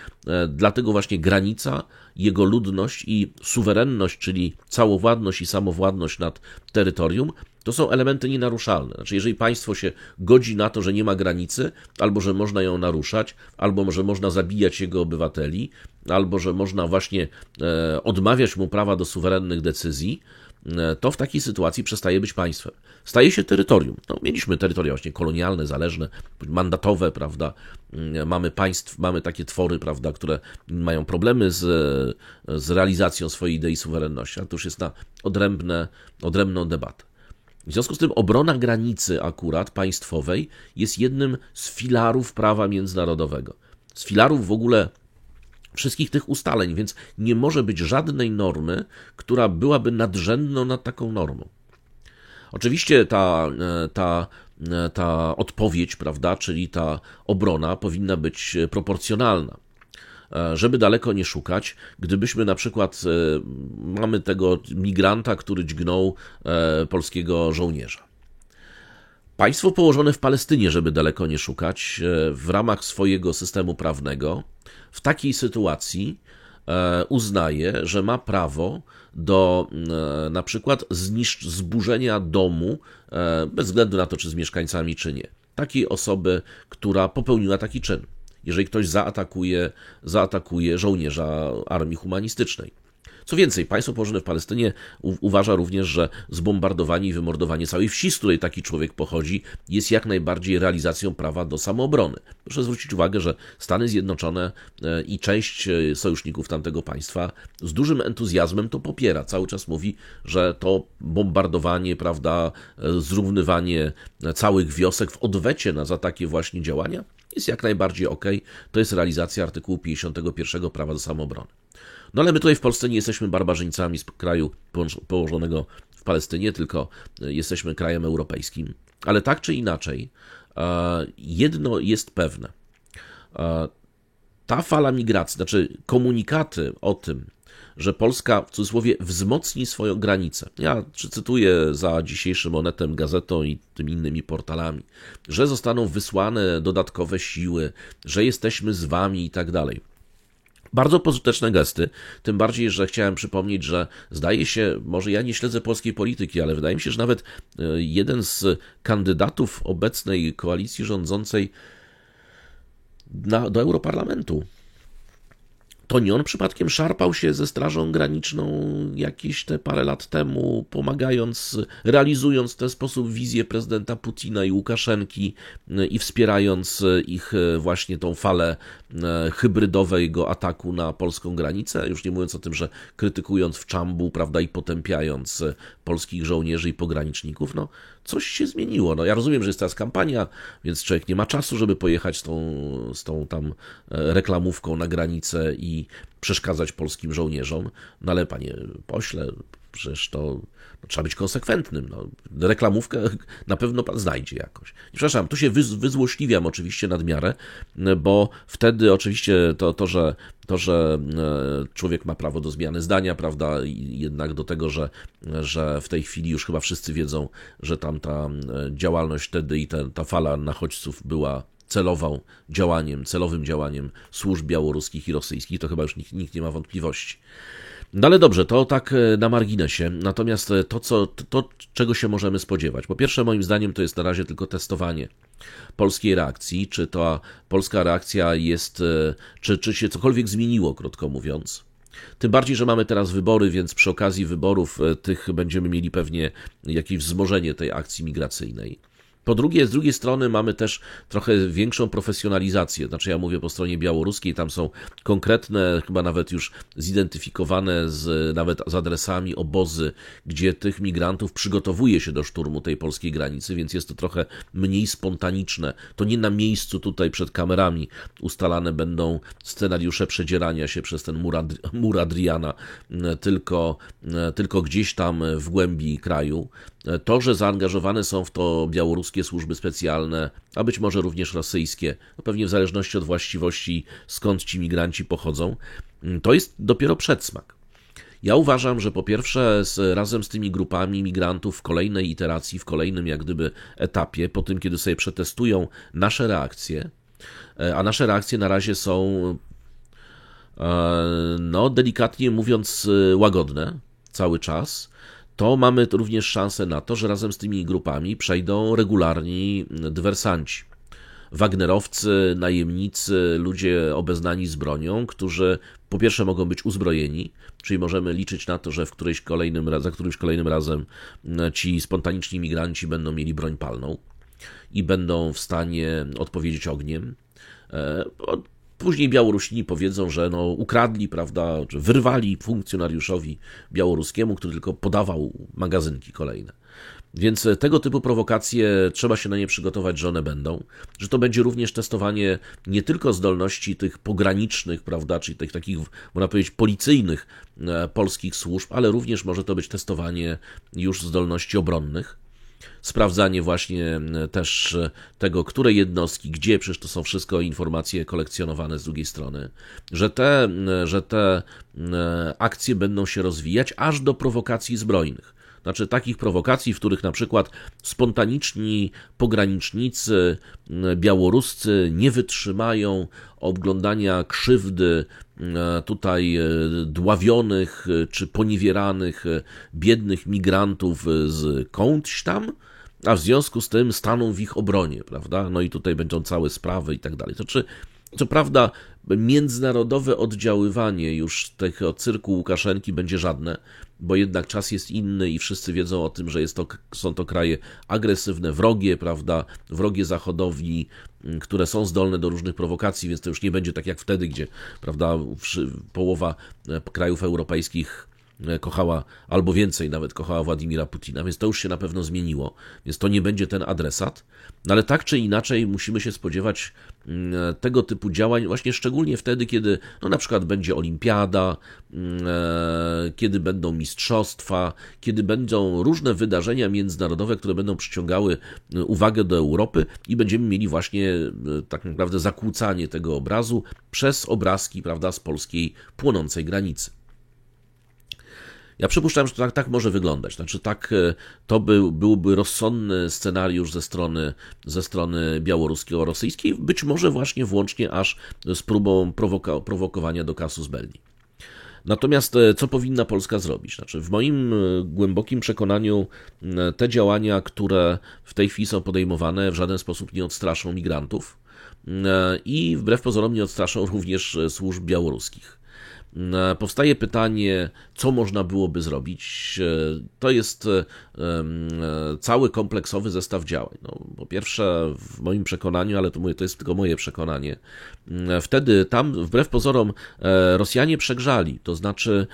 dlatego właśnie granica, jego ludność i suwerenność, czyli całowładność i samowładność nad terytorium, to są elementy nienaruszalne. Znaczy, jeżeli państwo się godzi na to, że nie ma granicy, albo że można ją naruszać, albo że można zabijać jego obywateli, albo że można właśnie odmawiać mu prawa do suwerennych decyzji, to w takiej sytuacji przestaje być państwem. Staje się terytorium. No, mieliśmy terytoria właśnie kolonialne, zależne, mandatowe, prawda. Mamy takie twory, prawda, które mają problemy z realizacją swojej idei suwerenności, ale to już jest na odrębną debatę. W związku z tym obrona granicy akurat państwowej jest jednym z filarów prawa międzynarodowego. Z filarów w ogóle wszystkich tych ustaleń, więc nie może być żadnej normy, która byłaby nadrzędną nad taką normą. Oczywiście ta odpowiedź, prawda, czyli ta obrona powinna być proporcjonalna. Żeby daleko nie szukać, gdybyśmy na przykład mamy tego migranta, który dźgnął polskiego żołnierza. Państwo położone w Palestynie, żeby daleko nie szukać, w ramach swojego systemu prawnego, w takiej sytuacji uznaje, że ma prawo do na przykład zburzenia domu, bez względu na to, czy z mieszkańcami, czy nie. Takiej osoby, która popełniła taki czyn. Jeżeli ktoś zaatakuje żołnierza armii humanistycznej. Co więcej, państwo położone w Palestynie uważa również, że zbombardowanie i wymordowanie całej wsi, z której taki człowiek pochodzi, jest jak najbardziej realizacją prawa do samoobrony. Proszę zwrócić uwagę, że Stany Zjednoczone i część sojuszników tamtego państwa z dużym entuzjazmem to popiera. Cały czas mówi, że to bombardowanie, prawda, zrównywanie całych wiosek w odwecie za takie właśnie działania jest jak najbardziej okej. To jest realizacja artykułu 51 prawa do samoobrony. No ale my tutaj w Polsce nie jesteśmy barbarzyńcami z kraju położonego w Palestynie, tylko jesteśmy krajem europejskim. Ale tak czy inaczej, jedno jest pewne. Ta fala migracji, znaczy komunikaty o tym, że Polska w cudzysłowie wzmocni swoją granicę. Ja cytuję za dzisiejszym Onetem, Gazetą i tymi innymi portalami, że zostaną wysłane dodatkowe siły, że jesteśmy z wami i tak dalej. Bardzo pożyteczne gesty, tym bardziej, że chciałem przypomnieć, że zdaje się, może ja nie śledzę polskiej polityki, ale wydaje mi się, że nawet jeden z kandydatów obecnej koalicji rządzącej do Europarlamentu, to nie on przypadkiem szarpał się ze Strażą Graniczną jakieś te parę lat temu, realizując w ten sposób wizję prezydenta Putina i Łukaszenki i wspierając ich właśnie tą falę hybrydowego ataku na polską granicę, już nie mówiąc o tym, że krytykując w czambu, prawda, i potępiając polskich żołnierzy i pograniczników, no coś się zmieniło. No ja rozumiem, że jest teraz kampania, więc człowiek nie ma czasu, żeby pojechać z tą tam reklamówką na granicę i przeszkadzać polskim żołnierzom. No ale panie pośle, przecież to trzeba być konsekwentnym. No, reklamówkę na pewno pan znajdzie jakoś. Przepraszam, tu się wyzłośliwiam oczywiście nad miarę, bo wtedy oczywiście to, że człowiek ma prawo do zmiany zdania, prawda, i jednak do tego, że w tej chwili już chyba wszyscy wiedzą, że tam ta działalność wtedy i ta fala nachodźców była celowym działaniem służb białoruskich i rosyjskich, to chyba już nikt nie ma wątpliwości. No ale dobrze, to tak na marginesie. Natomiast to, czego się możemy spodziewać. Po pierwsze, moim zdaniem, to jest na razie tylko testowanie polskiej reakcji. Czy ta polska reakcja jest, czy się cokolwiek zmieniło, krótko mówiąc. Tym bardziej, że mamy teraz wybory, więc przy okazji wyborów tych będziemy mieli pewnie jakieś wzmożenie tej akcji migracyjnej. Po drugie, z drugiej strony mamy też trochę większą profesjonalizację, znaczy ja mówię po stronie białoruskiej, tam są konkretne, chyba nawet już zidentyfikowane nawet z adresami obozy, gdzie tych migrantów przygotowuje się do szturmu tej polskiej granicy, więc jest to trochę mniej spontaniczne. To nie na miejscu tutaj przed kamerami ustalane będą scenariusze przedzierania się przez ten mur Adriana, tylko gdzieś tam w głębi kraju. To, że zaangażowane są w to białoruskie służby specjalne, a być może również rosyjskie, no pewnie w zależności od właściwości, skąd ci migranci pochodzą, to jest dopiero przedsmak. Ja uważam, że po pierwsze razem z tymi grupami migrantów w kolejnej iteracji, w kolejnym jak gdyby etapie, po tym kiedy sobie przetestują nasze reakcje, a nasze reakcje na razie są, no delikatnie mówiąc, łagodne cały czas, to mamy również szansę na to, że razem z tymi grupami przejdą regularni dywersanci. Wagnerowcy, najemnicy, ludzie obeznani z bronią, którzy po pierwsze mogą być uzbrojeni, czyli możemy liczyć na to, że za którymś kolejnym razem ci spontaniczni migranci będą mieli broń palną i będą w stanie odpowiedzieć ogniem. Później Białorusini powiedzą, że no, ukradli, prawda, czy wyrwali funkcjonariuszowi białoruskiemu, który tylko podawał magazynki kolejne. Więc tego typu prowokacje, trzeba się na nie przygotować, że one będą, że to będzie również testowanie nie tylko zdolności tych pogranicznych, prawda, czyli tych takich, można powiedzieć, policyjnych polskich służb, ale również może to być testowanie już zdolności obronnych. Sprawdzanie właśnie też tego, które jednostki, gdzie, przecież to są wszystko informacje kolekcjonowane z drugiej strony, że te akcje będą się rozwijać aż do prowokacji zbrojnych. Znaczy takich prowokacji, w których na przykład spontaniczni pogranicznicy białoruscy nie wytrzymają oglądania krzywdy tutaj dławionych czy poniewieranych biednych migrantów z kątś tam, a w związku z tym staną w ich obronie, prawda? No i tutaj będą całe sprawy i tak dalej. Co prawda międzynarodowe oddziaływanie już tego cyrku Łukaszenki będzie żadne, bo jednak czas jest inny i wszyscy wiedzą o tym, że są to kraje agresywne, wrogie, prawda, wrogie Zachodowi, które są zdolne do różnych prowokacji, więc to już nie będzie tak jak wtedy, gdzie, prawda, połowa krajów europejskich kochała, albo więcej nawet kochała Władimira Putina, więc to już się na pewno zmieniło, więc to nie będzie ten adresat, no ale tak czy inaczej musimy się spodziewać tego typu działań właśnie szczególnie wtedy, kiedy no na przykład będzie olimpiada, kiedy będą mistrzostwa, kiedy będą różne wydarzenia międzynarodowe, które będą przyciągały uwagę do Europy i będziemy mieli właśnie tak naprawdę zakłócanie tego obrazu przez obrazki, prawda, z polskiej płonącej granicy. Ja przypuszczam, że tak może wyglądać. Znaczy to byłby rozsądny scenariusz ze strony białorusko-rosyjskiej, być może właśnie włącznie aż z próbą prowokowania do casus belli. Natomiast co powinna Polska zrobić? Znaczy, w moim głębokim przekonaniu te działania, które w tej chwili są podejmowane, w żaden sposób nie odstraszą migrantów i wbrew pozorom nie odstraszą również służb białoruskich. Powstaje pytanie, co można byłoby zrobić. To jest cały kompleksowy zestaw działań. No, po pierwsze, w moim przekonaniu, ale to jest tylko moje przekonanie, wtedy tam wbrew pozorom Rosjanie przegrzali, to znaczy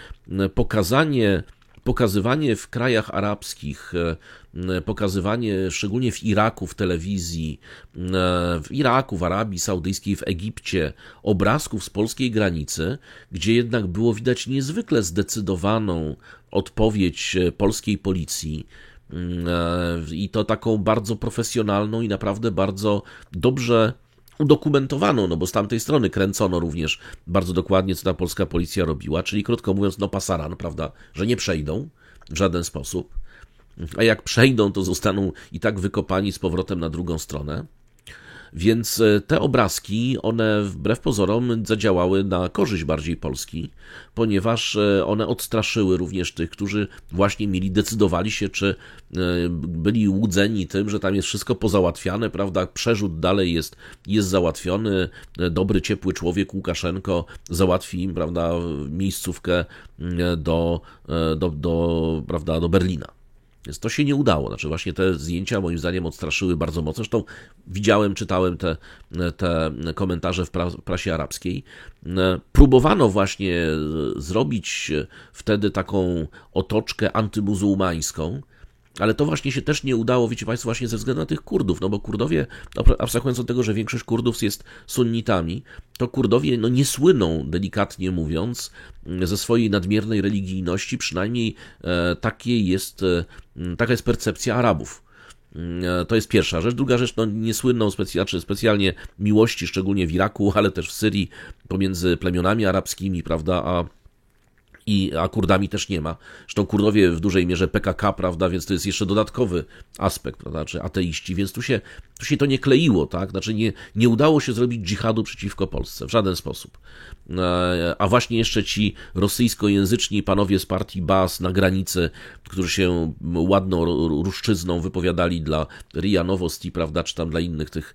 pokazywanie w krajach arabskich, pokazywanie szczególnie w Iraku, w telewizji, w Arabii Saudyjskiej, w Egipcie, obrazków z polskiej granicy, gdzie jednak było widać niezwykle zdecydowaną odpowiedź polskiej policji i to taką bardzo profesjonalną i naprawdę bardzo dobrze udokumentowaną, no bo z tamtej strony kręcono również bardzo dokładnie, co ta polska policja robiła, czyli krótko mówiąc, no pasaran, prawda, że nie przejdą w żaden sposób, a jak przejdą, to zostaną i tak wykopani z powrotem na drugą stronę. Więc te obrazki, one wbrew pozorom zadziałały na korzyść bardziej Polski, ponieważ one odstraszyły również tych, którzy właśnie decydowali się, czy byli łudzeni tym, że tam jest wszystko pozałatwiane, prawda, przerzut dalej jest załatwiony, dobry, ciepły człowiek Łukaszenko załatwi im, prawda, miejscówkę do Berlina. Więc to się nie udało. Znaczy właśnie te zdjęcia moim zdaniem odstraszyły bardzo mocno. Zresztą czytałem te komentarze w prasie arabskiej. Próbowano właśnie zrobić wtedy taką otoczkę antymuzułmańską, Ale to właśnie się też nie udało, wiecie Państwo, właśnie ze względu na tych Kurdów, no bo Kurdowie, abstrahując od tego, że większość Kurdów jest sunnitami, to Kurdowie no, nie słyną, delikatnie mówiąc, ze swojej nadmiernej religijności, przynajmniej taka jest percepcja Arabów. To jest pierwsza rzecz. Druga rzecz, no nie słynną specjalnie miłości, szczególnie w Iraku, ale też w Syrii, pomiędzy plemionami arabskimi, prawda, a Kurdami też nie ma. Zresztą Kurdowie w dużej mierze PKK, prawda, więc to jest jeszcze dodatkowy aspekt, prawda, czy ateiści, więc tu się to nie kleiło, tak, znaczy nie udało się zrobić dżihadu przeciwko Polsce, w żaden sposób. A właśnie jeszcze ci rosyjskojęzyczni panowie z partii Baas na granicy, którzy się ładną ruszczyzną wypowiadali dla RIA Nowosti, prawda, czy tam dla innych tych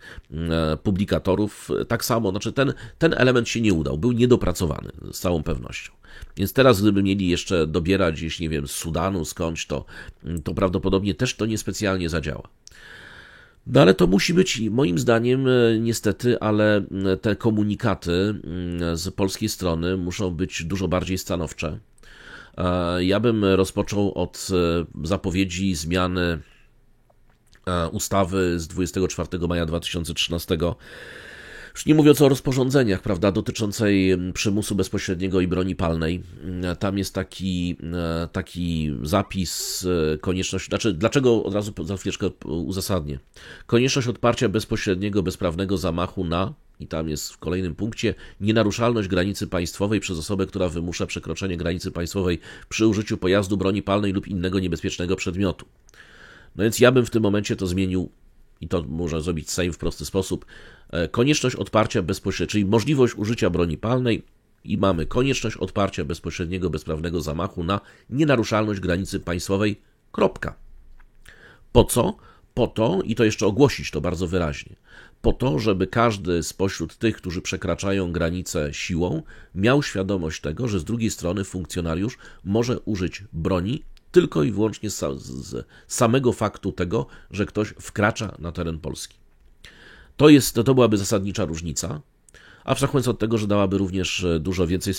publikatorów, tak samo, znaczy ten element się nie udał, był niedopracowany z całą pewnością. Więc teraz, gdyby mieli jeszcze dobierać gdzieś, nie wiem, z Sudanu, skądś, to prawdopodobnie też to niespecjalnie zadziała. No ale to musi być, moim zdaniem, niestety, ale te komunikaty z polskiej strony muszą być dużo bardziej stanowcze. Ja bym rozpoczął od zapowiedzi zmiany ustawy z 24 maja 2013. Już nie mówiąc o rozporządzeniach, prawda, dotyczącej przymusu bezpośredniego i broni palnej. Tam jest taki zapis, konieczność, znaczy dlaczego od razu za chwileczkę uzasadnię. Konieczność odparcia bezpośredniego, bezprawnego zamachu na, i tam jest w kolejnym punkcie, nienaruszalność granicy państwowej przez osobę, która wymusza przekroczenie granicy państwowej przy użyciu pojazdu, broni palnej lub innego niebezpiecznego przedmiotu. No więc ja bym w tym momencie to zmienił, i to może zrobić Sejm w prosty sposób, konieczność odparcia bezpośredniego, czyli możliwość użycia broni palnej i mamy konieczność odparcia bezpośredniego, bezprawnego zamachu na nienaruszalność granicy państwowej, kropka. Po co? Po to, i to jeszcze ogłosić to bardzo wyraźnie, po to, żeby każdy spośród tych, którzy przekraczają granicę siłą, miał świadomość tego, że z drugiej strony funkcjonariusz może użyć broni tylko i wyłącznie z samego faktu tego, że ktoś wkracza na teren Polski. To byłaby zasadnicza różnica, abstrahując od tego, że dałaby również dużo więcej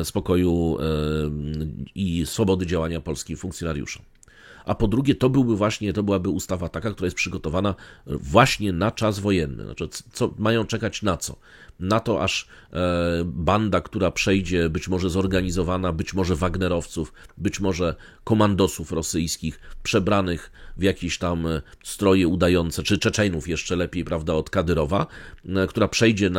spokoju i swobody działania polskim funkcjonariuszom. A po drugie, to byłaby ustawa taka, która jest przygotowana właśnie na czas wojenny. Znaczy, co mają czekać na co? Na to, aż banda, która przejdzie, być może zorganizowana, być może Wagnerowców, być może komandosów rosyjskich, przebranych w jakieś tam stroje udające, czy Czeczenów jeszcze lepiej, prawda, od Kadyrowa, która przejdzie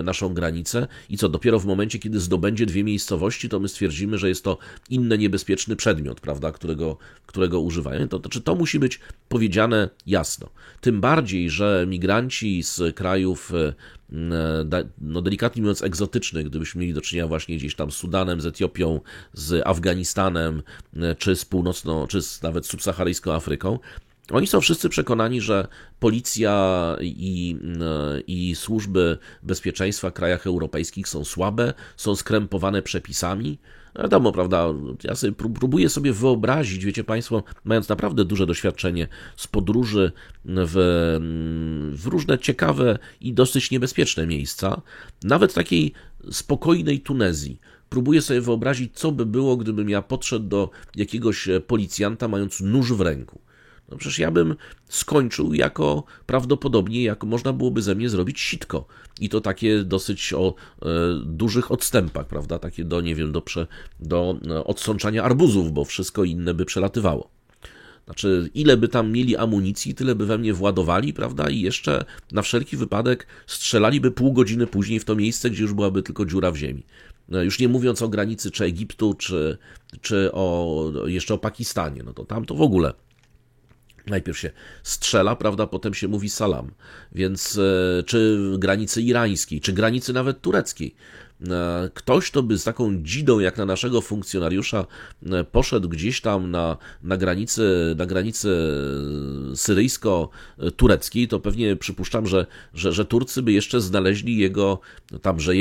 naszą granicę i co, dopiero w momencie, kiedy zdobędzie dwie miejscowości, to my stwierdzimy, że jest to inny niebezpieczny przedmiot, prawda, którego używają. To musi być powiedziane jasno. Tym bardziej, że migranci z krajów, no delikatnie mówiąc, egzotycznych, gdybyśmy mieli do czynienia właśnie gdzieś tam z Sudanem, z Etiopią, z Afganistanem, czy z nawet subsaharyjską Afryką, oni są wszyscy przekonani, że policja i służby bezpieczeństwa w krajach europejskich są słabe, są skrępowane przepisami. Wiadomo, prawda, ja sobie próbuję sobie wyobrazić, wiecie Państwo, mając naprawdę duże doświadczenie z podróży w różne ciekawe i dosyć niebezpieczne miejsca, nawet takiej spokojnej Tunezji. Próbuję sobie wyobrazić, co by było, gdybym ja podszedł do jakiegoś policjanta, mając nóż w ręku. No przecież ja bym skończył prawdopodobnie, jako można byłoby ze mnie zrobić sitko. I to takie dosyć o dużych odstępach, prawda? Takie do odsączania arbuzów, bo wszystko inne by przelatywało. Znaczy, ile by tam mieli amunicji, tyle by we mnie władowali, prawda? I jeszcze na wszelki wypadek strzelaliby pół godziny później w to miejsce, gdzie już byłaby tylko dziura w ziemi. Już nie mówiąc o granicy czy Egiptu, czy jeszcze o Pakistanie. No to tam to w ogóle najpierw się strzela, prawda, potem się mówi salam. Więc czy granicy irańskiej, czy granicy nawet tureckiej. Ktoś, kto by z taką dzidą jak na naszego funkcjonariusza poszedł gdzieś tam na granicy syryjsko-tureckiej, to pewnie przypuszczam, że Turcy by jeszcze znaleźli jego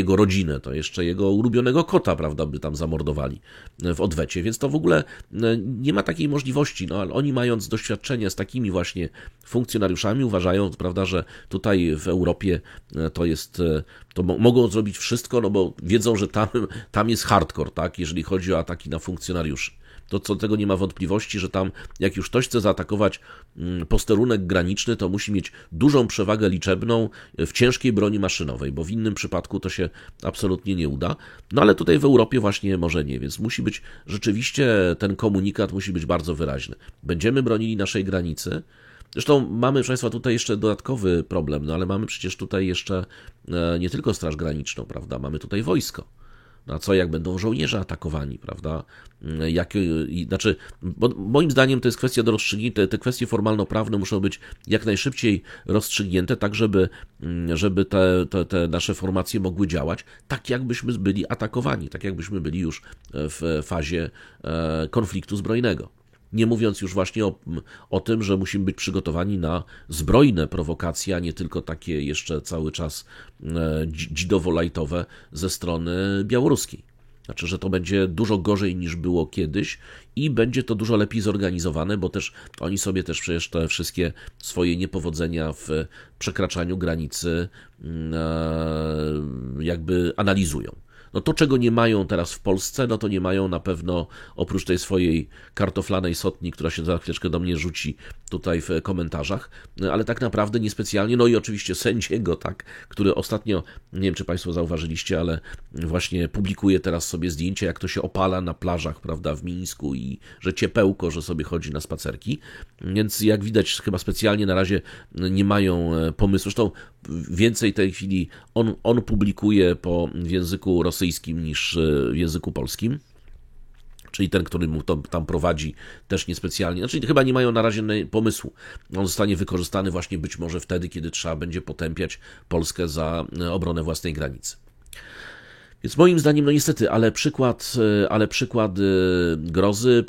rodzinę, to jeszcze jego ulubionego kota, prawda, by tam zamordowali w odwecie, więc to w ogóle nie ma takiej możliwości, no ale oni, mając doświadczenie z takimi właśnie funkcjonariuszami, uważają, prawda, że tutaj w Europie to mogą zrobić wszystko, no bo wiedzą, że tam jest hardcore, tak, jeżeli chodzi o ataki na funkcjonariuszy. to co do tego nie ma wątpliwości, że tam jak już ktoś chce zaatakować posterunek graniczny, to musi mieć dużą przewagę liczebną w ciężkiej broni maszynowej, bo w innym przypadku to się absolutnie nie uda. No ale tutaj w Europie właśnie może nie, więc musi być rzeczywiście ten komunikat musi być bardzo wyraźny. Będziemy bronili naszej granicy. Zresztą mamy, proszę Państwa, tutaj jeszcze dodatkowy problem, no ale mamy przecież tutaj jeszcze nie tylko Straż Graniczną, prawda? Mamy tutaj wojsko. No a co jak będą żołnierze atakowani, prawda? Znaczy, bo moim zdaniem to jest kwestia do rozstrzygnięcia, te kwestie formalno-prawne muszą być jak najszybciej rozstrzygnięte, tak żeby te nasze formacje mogły działać, tak jakbyśmy byli atakowani, tak jakbyśmy byli już w fazie konfliktu zbrojnego. Nie mówiąc już właśnie o tym, że musimy być przygotowani na zbrojne prowokacje, a nie tylko takie jeszcze cały czas dzidowo-lajtowe ze strony białoruskiej. Znaczy, że to będzie dużo gorzej niż było kiedyś i będzie to dużo lepiej zorganizowane, bo też oni sobie też przecież te wszystkie swoje niepowodzenia w przekraczaniu granicy jakby analizują. No to, czego nie mają teraz w Polsce, no to nie mają na pewno oprócz tej swojej kartoflanej sotni, która się za chwileczkę do mnie rzuci tutaj w komentarzach, ale tak naprawdę niespecjalnie, no i oczywiście sędziego, tak, który ostatnio, nie wiem czy Państwo zauważyliście, ale właśnie publikuje teraz sobie zdjęcia, jak to się opala na plażach, prawda, w Mińsku i że ciepełko, że sobie chodzi na spacerki, więc jak widać chyba specjalnie na razie nie mają pomysłu, zresztą więcej w tej chwili on publikuje w języku rosyjskim niż w języku polskim, czyli ten, który mu to tam prowadzi, też niespecjalnie, znaczy chyba nie mają na razie pomysłu. On zostanie wykorzystany właśnie być może wtedy, kiedy trzeba będzie potępiać Polskę za obronę własnej granicy. Więc moim zdaniem, no niestety, ale przykład grozy,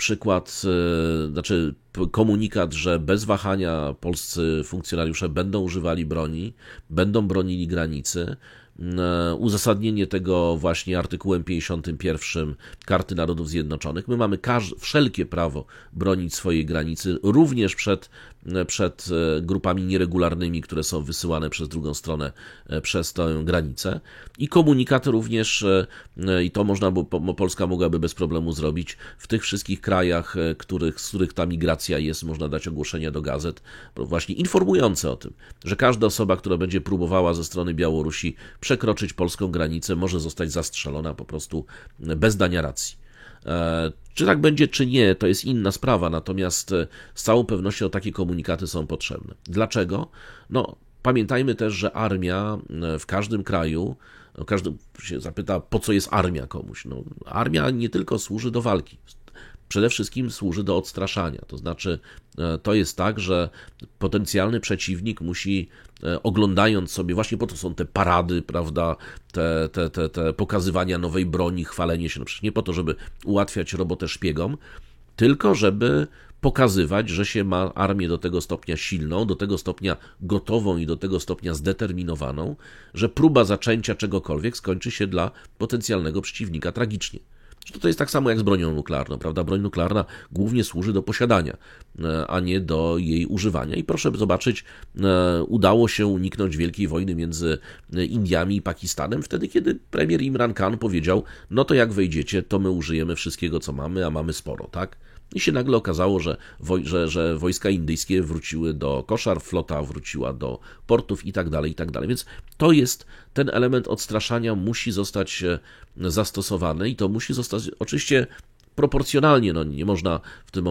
znaczy komunikat, że bez wahania polscy funkcjonariusze będą używali broni, będą bronili granicy, uzasadnienie tego właśnie artykułem 51 Karty Narodów Zjednoczonych. My mamy wszelkie prawo bronić swojej granicy, również przed grupami nieregularnymi, które są wysyłane przez drugą stronę przez tę granicę. I komunikat również, i to Polska mogłaby bez problemu zrobić, w tych wszystkich krajach, z których ta migracja jest, można dać ogłoszenia do gazet, właśnie informujące o tym, że każda osoba, która będzie próbowała ze strony Białorusi przekroczyć polską granicę, może zostać zastrzelona po prostu bez dania racji. Czy tak będzie, czy nie, to jest inna sprawa, natomiast z całą pewnością takie komunikaty są potrzebne. Dlaczego? No, pamiętajmy też, że armia w każdym kraju, każdy się zapyta, po co jest armia komuś. No, armia nie tylko służy do walki, przede wszystkim służy do odstraszania. To znaczy, to jest tak, że potencjalny przeciwnik musi, oglądając sobie, właśnie po to są te parady, prawda, te pokazywania nowej broni, chwalenie się, no przecież nie po to, żeby ułatwiać robotę szpiegom, tylko żeby pokazywać, że się ma armię do tego stopnia silną, do tego stopnia gotową i do tego stopnia zdeterminowaną, że próba zaczęcia czegokolwiek skończy się dla potencjalnego przeciwnika tragicznie. To jest tak samo jak z bronią nuklearną, prawda? Broń nuklearna głównie służy do posiadania, a nie do jej używania. I proszę zobaczyć, udało się uniknąć wielkiej wojny między Indiami i Pakistanem, wtedy kiedy premier Imran Khan powiedział, no to jak wejdziecie, to my użyjemy wszystkiego, co mamy, a mamy sporo, tak? I się nagle okazało, że wojska indyjskie wróciły do koszar, flota wróciła do portów i tak dalej, i tak dalej. Więc to jest, ten element odstraszania musi zostać zastosowany i to musi zostać oczywiście proporcjonalnie, no nie można w tym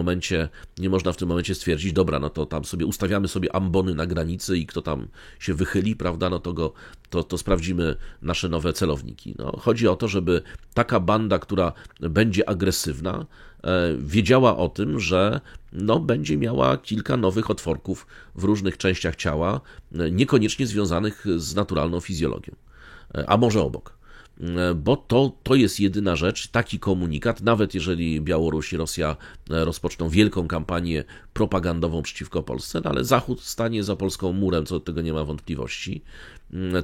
momencie stwierdzić, dobra, no to tam sobie ustawiamy sobie ambony na granicy i kto tam się wychyli, prawda, no to sprawdzimy nasze nowe celowniki. No, chodzi o to, żeby taka banda, która będzie agresywna, wiedziała o tym, że no, będzie miała kilka nowych otworków w różnych częściach ciała, niekoniecznie związanych z naturalną fizjologią, a może obok. Bo to jest jedyna rzecz, taki komunikat, nawet jeżeli Białoruś i Rosja rozpoczną wielką kampanię propagandową przeciwko Polsce, no ale Zachód stanie za Polską murem, co do tego nie ma wątpliwości.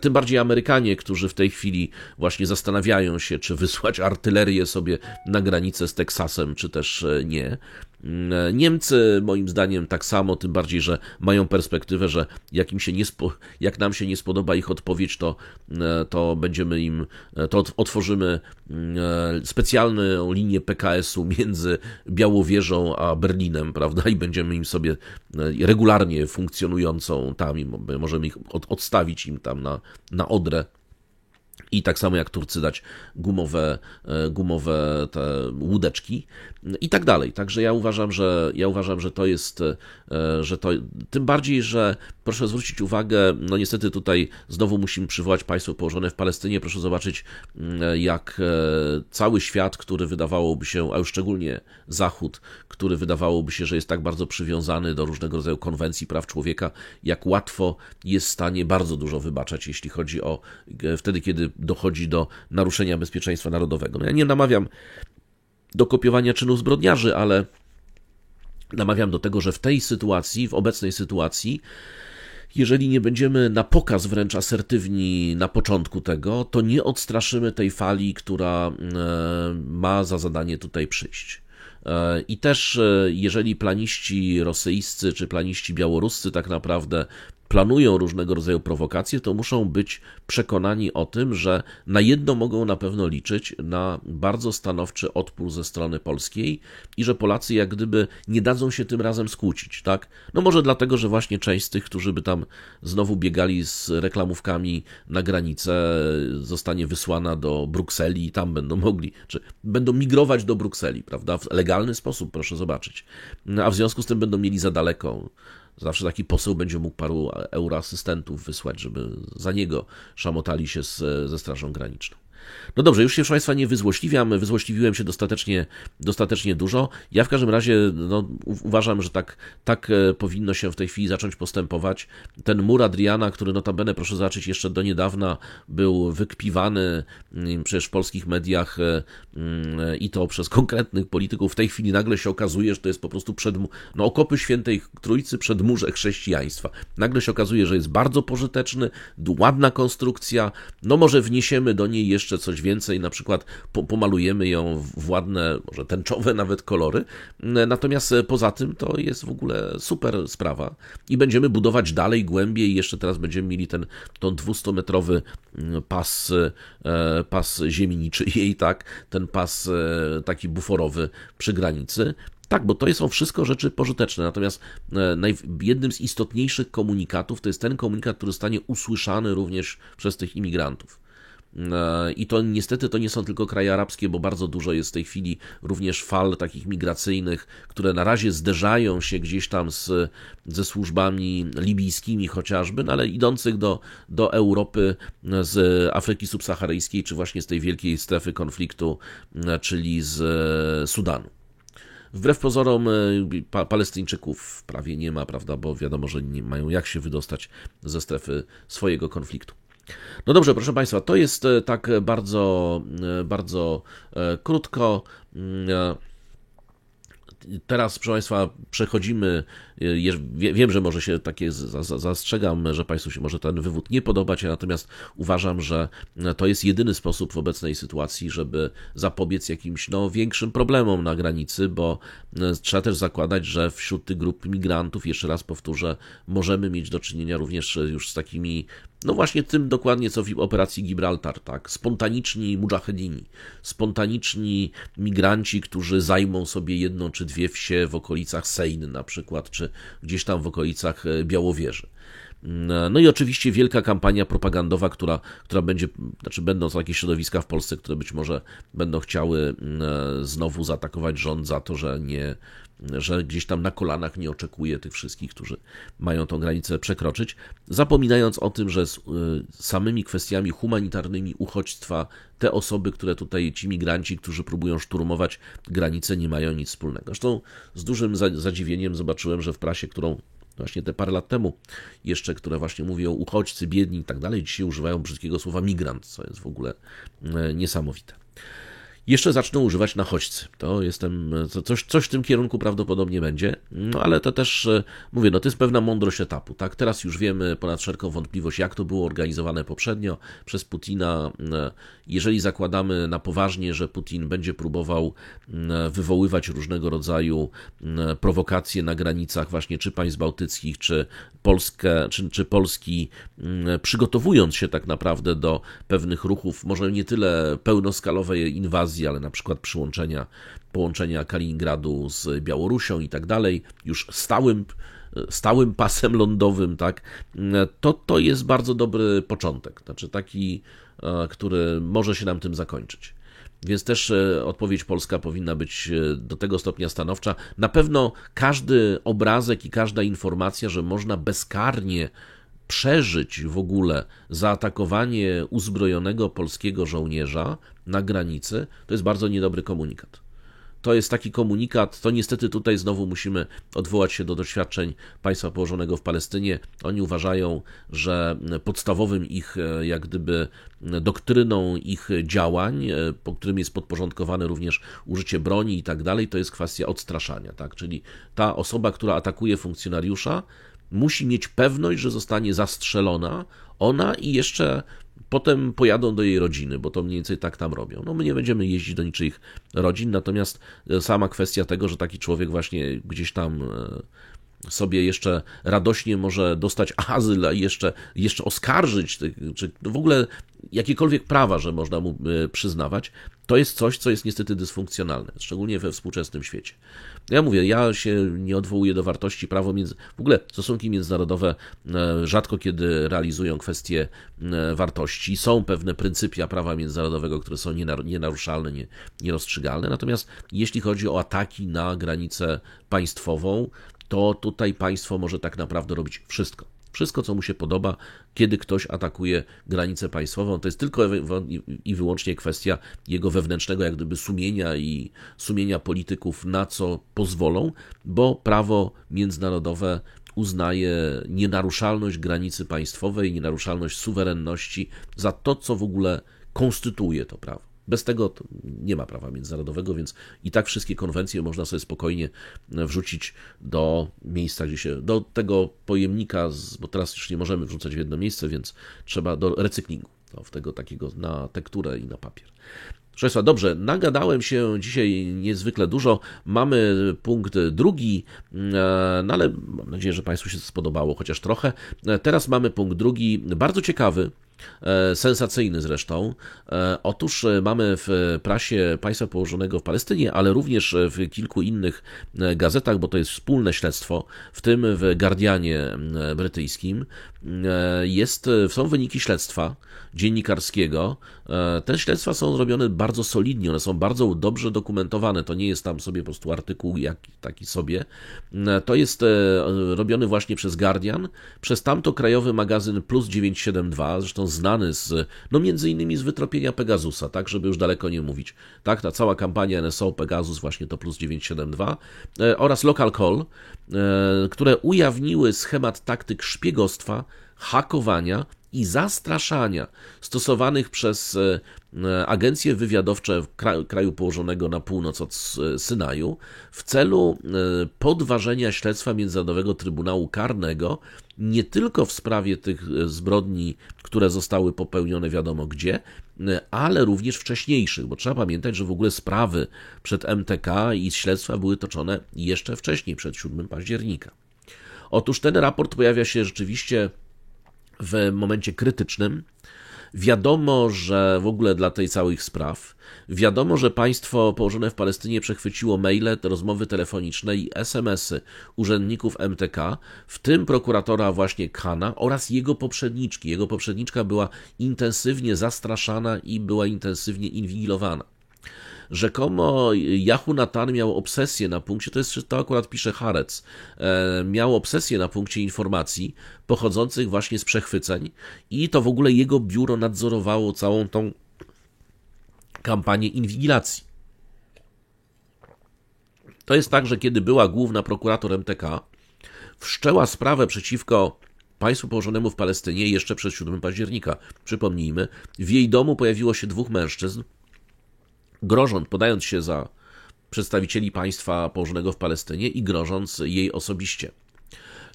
Tym bardziej Amerykanie, którzy w tej chwili właśnie zastanawiają się, czy wysłać artylerię sobie na granicę z Teksasem, czy też nie. Niemcy moim zdaniem tak samo, tym bardziej, że mają perspektywę, że jak nam się nie spodoba ich odpowiedź, to będziemy im, to otworzymy specjalną linię PKS-u między Białowieżą a Berlinem, prawda, i będziemy im sobie regularnie funkcjonującą tam, możemy ich odstawić im tam na Odrę. I tak samo jak Turcy dać gumowe te łódeczki i tak dalej. Także ja uważam, że to jest, tym bardziej, że proszę zwrócić uwagę, no niestety tutaj znowu musimy przywołać państwo położone w Palestynie. Proszę zobaczyć, jak cały świat, który wydawałoby się, a już szczególnie Zachód, który wydawałoby się, że jest tak bardzo przywiązany do różnego rodzaju konwencji praw człowieka, jak łatwo jest w stanie bardzo dużo wybaczać, jeśli chodzi o wtedy, kiedy dochodzi do naruszenia bezpieczeństwa narodowego. No ja nie namawiam do kopiowania czynów zbrodniarzy, ale namawiam do tego, że w tej sytuacji, w obecnej sytuacji, jeżeli nie będziemy na pokaz wręcz asertywni na początku tego, to nie odstraszymy tej fali, która ma za zadanie tutaj przyjść. I też jeżeli planiści rosyjscy czy planiści białoruscy tak naprawdę planują różnego rodzaju prowokacje, to muszą być przekonani o tym, że na jedno mogą na pewno liczyć, na bardzo stanowczy odpór ze strony polskiej i że Polacy jak gdyby nie dadzą się tym razem skłócić, tak? No może dlatego, że właśnie część z tych, którzy by tam znowu biegali z reklamówkami na granicę, zostanie wysłana do Brukseli i tam będą mogli, czy będą migrować do Brukseli, prawda? W legalny sposób, proszę zobaczyć. A w związku z tym będą mieli za daleko. Zawsze taki poseł będzie mógł paru euroasystentów wysłać, żeby za niego szamotali się ze Strażą Graniczną. No dobrze, już się, proszę Państwa, nie wyzłośliwiam, wyzłośliwiłem się dostatecznie dużo. Ja w każdym razie uważam, że tak powinno się w tej chwili zacząć postępować. Ten mur Adriana, który notabene, proszę zobaczyć, jeszcze do niedawna był wykpiwany przecież w polskich mediach i to przez konkretnych polityków, w tej chwili nagle się okazuje, że to jest po prostu okopy Świętej Trójcy przed murze chrześcijaństwa. Nagle się okazuje, że jest bardzo pożyteczny, ładna konstrukcja, no może wniesiemy do niej jeszcze coś więcej, na przykład pomalujemy ją w ładne, może tęczowe nawet kolory, natomiast poza tym to jest w ogóle super sprawa i będziemy budować dalej, głębiej, jeszcze teraz będziemy mieli ten 200-metrowy pas ziemi niczyjej, tak, ten pas taki buforowy przy granicy. Tak, bo to są wszystko rzeczy pożyteczne, natomiast jednym z istotniejszych komunikatów to jest ten komunikat, który zostanie usłyszany również przez tych imigrantów. I to niestety to nie są tylko kraje arabskie, bo bardzo dużo jest w tej chwili również fal takich migracyjnych, które na razie zderzają się gdzieś tam ze służbami libijskimi chociażby, no ale idących do Europy z Afryki subsaharyjskiej, czy właśnie z tej wielkiej strefy konfliktu, czyli z Sudanu. Wbrew pozorom Palestyńczyków prawie nie ma, prawda, bo wiadomo, że nie mają jak się wydostać ze strefy swojego konfliktu. No dobrze, proszę Państwa, to jest tak bardzo, bardzo krótko. Teraz, proszę Państwa, przechodzimy, wiem, że może się takie, zastrzegam, że Państwu się może ten wywód nie podobać, natomiast uważam, że to jest jedyny sposób w obecnej sytuacji, żeby zapobiec jakimś większym problemom na granicy, bo trzeba też zakładać, że wśród tych grup migrantów, jeszcze raz powtórzę, możemy mieć do czynienia również już z takimi, no właśnie tym dokładnie co w operacji Gibraltar, tak? Spontaniczni mudżahedini, spontaniczni migranci, którzy zajmą sobie jedną czy dwie wsie w okolicach Sejny na przykład, czy gdzieś tam w okolicach Białowieży. No i oczywiście wielka kampania propagandowa, która będzie, znaczy będą takie środowiska w Polsce, które być może będą chciały znowu zaatakować rząd za to, że gdzieś tam na kolanach nie oczekuje tych wszystkich, którzy mają tą granicę przekroczyć, zapominając o tym, że z samymi kwestiami humanitarnymi uchodźstwa te osoby, które tutaj, ci migranci, którzy próbują szturmować granicę, nie mają nic wspólnego. Zresztą z dużym zadziwieniem zobaczyłem, że w prasie, którą właśnie te parę lat temu jeszcze, które właśnie mówią uchodźcy, biedni i tak dalej, dzisiaj używają brzydkiego słowa migrant, co jest w ogóle niesamowite. Jeszcze zaczną używać nachodźcy. To jestem, coś w tym kierunku prawdopodobnie będzie, no ale to też, mówię, no to jest pewna mądrość etapu, tak? Teraz już wiemy ponad wszelką wątpliwość, jak to było organizowane poprzednio przez Putina. Jeżeli zakładamy na poważnie, że Putin będzie próbował wywoływać różnego rodzaju prowokacje na granicach właśnie czy państw bałtyckich, czy Polskę, czy Polski, przygotowując się tak naprawdę do pewnych ruchów, może nie tyle pełnoskalowej inwazji, ale na przykład połączenia Kaliningradu z Białorusią i tak dalej, już stałym pasem lądowym, tak, to jest bardzo dobry początek, znaczy taki, który może się nam tym zakończyć. Więc też odpowiedź polska powinna być do tego stopnia stanowcza. Na pewno każdy obrazek i każda informacja, że można bezkarnie przeżyć w ogóle zaatakowanie uzbrojonego polskiego żołnierza na granicy, to jest bardzo niedobry komunikat. To jest taki komunikat, to niestety tutaj znowu musimy odwołać się do doświadczeń państwa położonego w Palestynie. Oni uważają, że podstawowym ich, jak gdyby, doktryną ich działań, po którym jest podporządkowane również użycie broni i tak dalej, to jest kwestia odstraszania, tak? Czyli ta osoba, która atakuje funkcjonariusza, musi mieć pewność, że zostanie zastrzelona ona i jeszcze potem pojadą do jej rodziny, bo to mniej więcej tak tam robią. No my nie będziemy jeździć do niczyich rodzin, natomiast sama kwestia tego, że taki człowiek właśnie gdzieś tam sobie jeszcze radośnie może dostać azyl, a jeszcze oskarżyć, czy w ogóle jakiekolwiek prawa, że można mu przyznawać, to jest coś, co jest niestety dysfunkcjonalne, szczególnie we współczesnym świecie. Ja mówię, ja się nie odwołuję do wartości w ogóle stosunki międzynarodowe rzadko kiedy realizują kwestie wartości. Są pewne pryncypia prawa międzynarodowego, które są nienaruszalne, nierozstrzygalne, natomiast jeśli chodzi o ataki na granicę państwową, to tutaj państwo może tak naprawdę robić wszystko. Wszystko, co mu się podoba, kiedy ktoś atakuje granicę państwową, to jest tylko i wyłącznie kwestia jego wewnętrznego jak gdyby sumienia i sumienia polityków, na co pozwolą, bo prawo międzynarodowe uznaje nienaruszalność granicy państwowej, nienaruszalność suwerenności za to, co w ogóle konstytuuje to prawo. Bez tego nie ma prawa międzynarodowego, więc i tak wszystkie konwencje można sobie spokojnie wrzucić do miejsca, do tego pojemnika, bo teraz już nie możemy wrzucać w jedno miejsce, więc trzeba do recyklingu, w tego takiego na tekturę i na papier. Proszę Państwa, dobrze, nagadałem się dzisiaj niezwykle dużo, mamy punkt drugi, no ale mam nadzieję, że Państwu się spodobało chociaż trochę. Teraz mamy punkt drugi, bardzo ciekawy, sensacyjny zresztą. Otóż mamy w prasie państwa położonego w Palestynie, ale również w kilku innych gazetach, bo to jest wspólne śledztwo, w tym w Guardianie brytyjskim, są wyniki śledztwa dziennikarskiego. Te śledztwa są zrobione bardzo solidnie, one są bardzo dobrze dokumentowane, to nie jest tam sobie po prostu artykuł taki sobie. To jest robiony właśnie przez Guardian, przez tamto krajowy magazyn Plus 972, zresztą znany między innymi z wytropienia Pegasusa, tak, żeby już daleko nie mówić. Tak, ta cała kampania NSO Pegasus właśnie to Plus 972 oraz Local Call, które ujawniły schemat taktyk szpiegostwa, hakowania i zastraszania stosowanych przez agencje wywiadowcze kraju położonego na północ od Synaju w celu podważenia śledztwa Międzynarodowego Trybunału Karnego nie tylko w sprawie tych zbrodni, które zostały popełnione wiadomo gdzie, ale również wcześniejszych, bo trzeba pamiętać, że w ogóle sprawy przed MTK i śledztwa były toczone jeszcze wcześniej, przed 7 października. Otóż ten raport pojawia się rzeczywiście w momencie krytycznym. Wiadomo, że w ogóle dla tej całych spraw, wiadomo, że państwo położone w Palestynie przechwyciło maile, rozmowy telefoniczne i SMS-y urzędników MTK, w tym prokuratora właśnie Khana oraz jego poprzedniczki. Jego poprzedniczka była intensywnie zastraszana i była intensywnie inwigilowana. Rzekomo Yahoo Natan miał obsesję na punkcie, to akurat pisze Haaretz, miał obsesję na punkcie informacji pochodzących właśnie z przechwyceń i to w ogóle jego biuro nadzorowało całą tą kampanię inwigilacji. To jest tak, że kiedy była główna prokurator MTK, wszczęła sprawę przeciwko państwu położonemu w Palestynie jeszcze przed 7 października. Przypomnijmy, w jej domu pojawiło się 2 mężczyzn, grożąc, podając się za przedstawicieli państwa położonego w Palestynie i grożąc jej osobiście.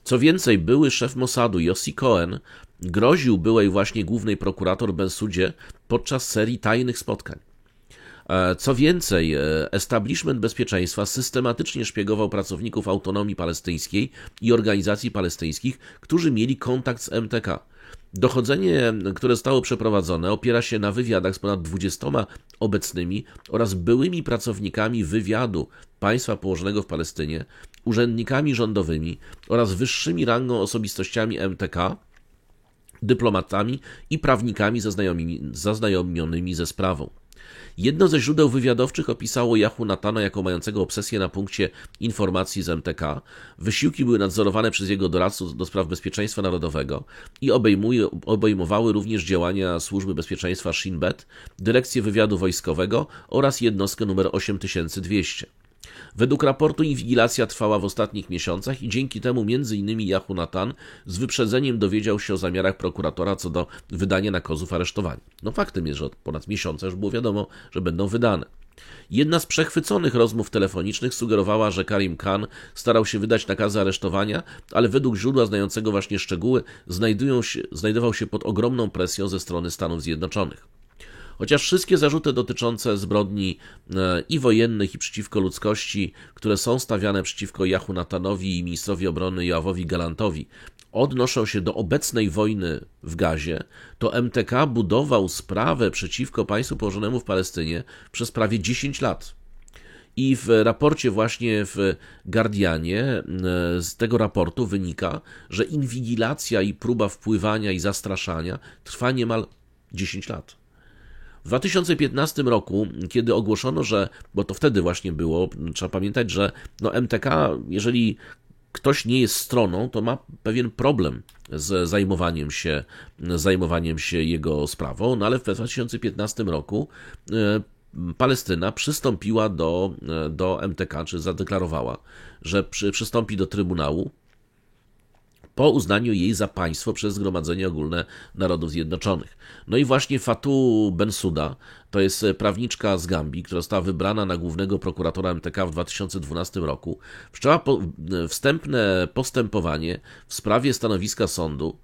Co więcej, były szef Mossadu Yossi Cohen groził byłej właśnie głównej prokurator Bensoudzie podczas serii tajnych spotkań. Co więcej, establishment bezpieczeństwa systematycznie szpiegował pracowników autonomii palestyńskiej i organizacji palestyńskich, którzy mieli kontakt z MTK. Dochodzenie, które zostało przeprowadzone, opiera się na wywiadach z ponad 20 obecnymi oraz byłymi pracownikami wywiadu państwa położonego w Palestynie, urzędnikami rządowymi oraz wyższymi rangą osobistościami MTK, dyplomatami i prawnikami zaznajomionymi ze sprawą. Jedno ze źródeł wywiadowczych opisało Yahu Natana jako mającego obsesję na punkcie informacji z MTK. Wysiłki były nadzorowane przez jego doradców do spraw bezpieczeństwa narodowego i obejmowały również działania Służby Bezpieczeństwa Shin Bet, Dyrekcję Wywiadu Wojskowego oraz jednostkę nr 8200. Według raportu inwigilacja trwała w ostatnich miesiącach i dzięki temu m.in. Yahu Natan z wyprzedzeniem dowiedział się o zamiarach prokuratora co do wydania nakazów aresztowania. No faktem jest, że od ponad miesiąca już było wiadomo, że będą wydane. Jedna z przechwyconych rozmów telefonicznych sugerowała, że Karim Khan starał się wydać nakazy aresztowania, ale według źródła znającego właśnie szczegóły znajdował się pod ogromną presją ze strony Stanów Zjednoczonych. Chociaż wszystkie zarzuty dotyczące zbrodni i wojennych, i przeciwko ludzkości, które są stawiane przeciwko Yahu Natanowi i ministrowi obrony Joawowi Galantowi, odnoszą się do obecnej wojny w Gazie, to MTK budował sprawę przeciwko państwu położonemu w Palestynie przez prawie 10 lat. I w raporcie właśnie w Guardianie z tego raportu wynika, że inwigilacja i próba wpływania i zastraszania trwa niemal 10 lat. W 2015 roku, kiedy ogłoszono, że, bo to wtedy właśnie było, trzeba pamiętać, że MTK, jeżeli ktoś nie jest stroną, to ma pewien problem z zajmowaniem się jego sprawą, no ale w 2015 roku Palestyna przystąpiła do MTK, czy zadeklarowała, że przystąpi do Trybunału po uznaniu jej za państwo przez Zgromadzenie Ogólne Narodów Zjednoczonych. No i właśnie Fatou Bensouda, to jest prawniczka z Gambii, która została wybrana na głównego prokuratora MTK w 2012 roku, wszczęła wstępne postępowanie w sprawie stanowiska sądu.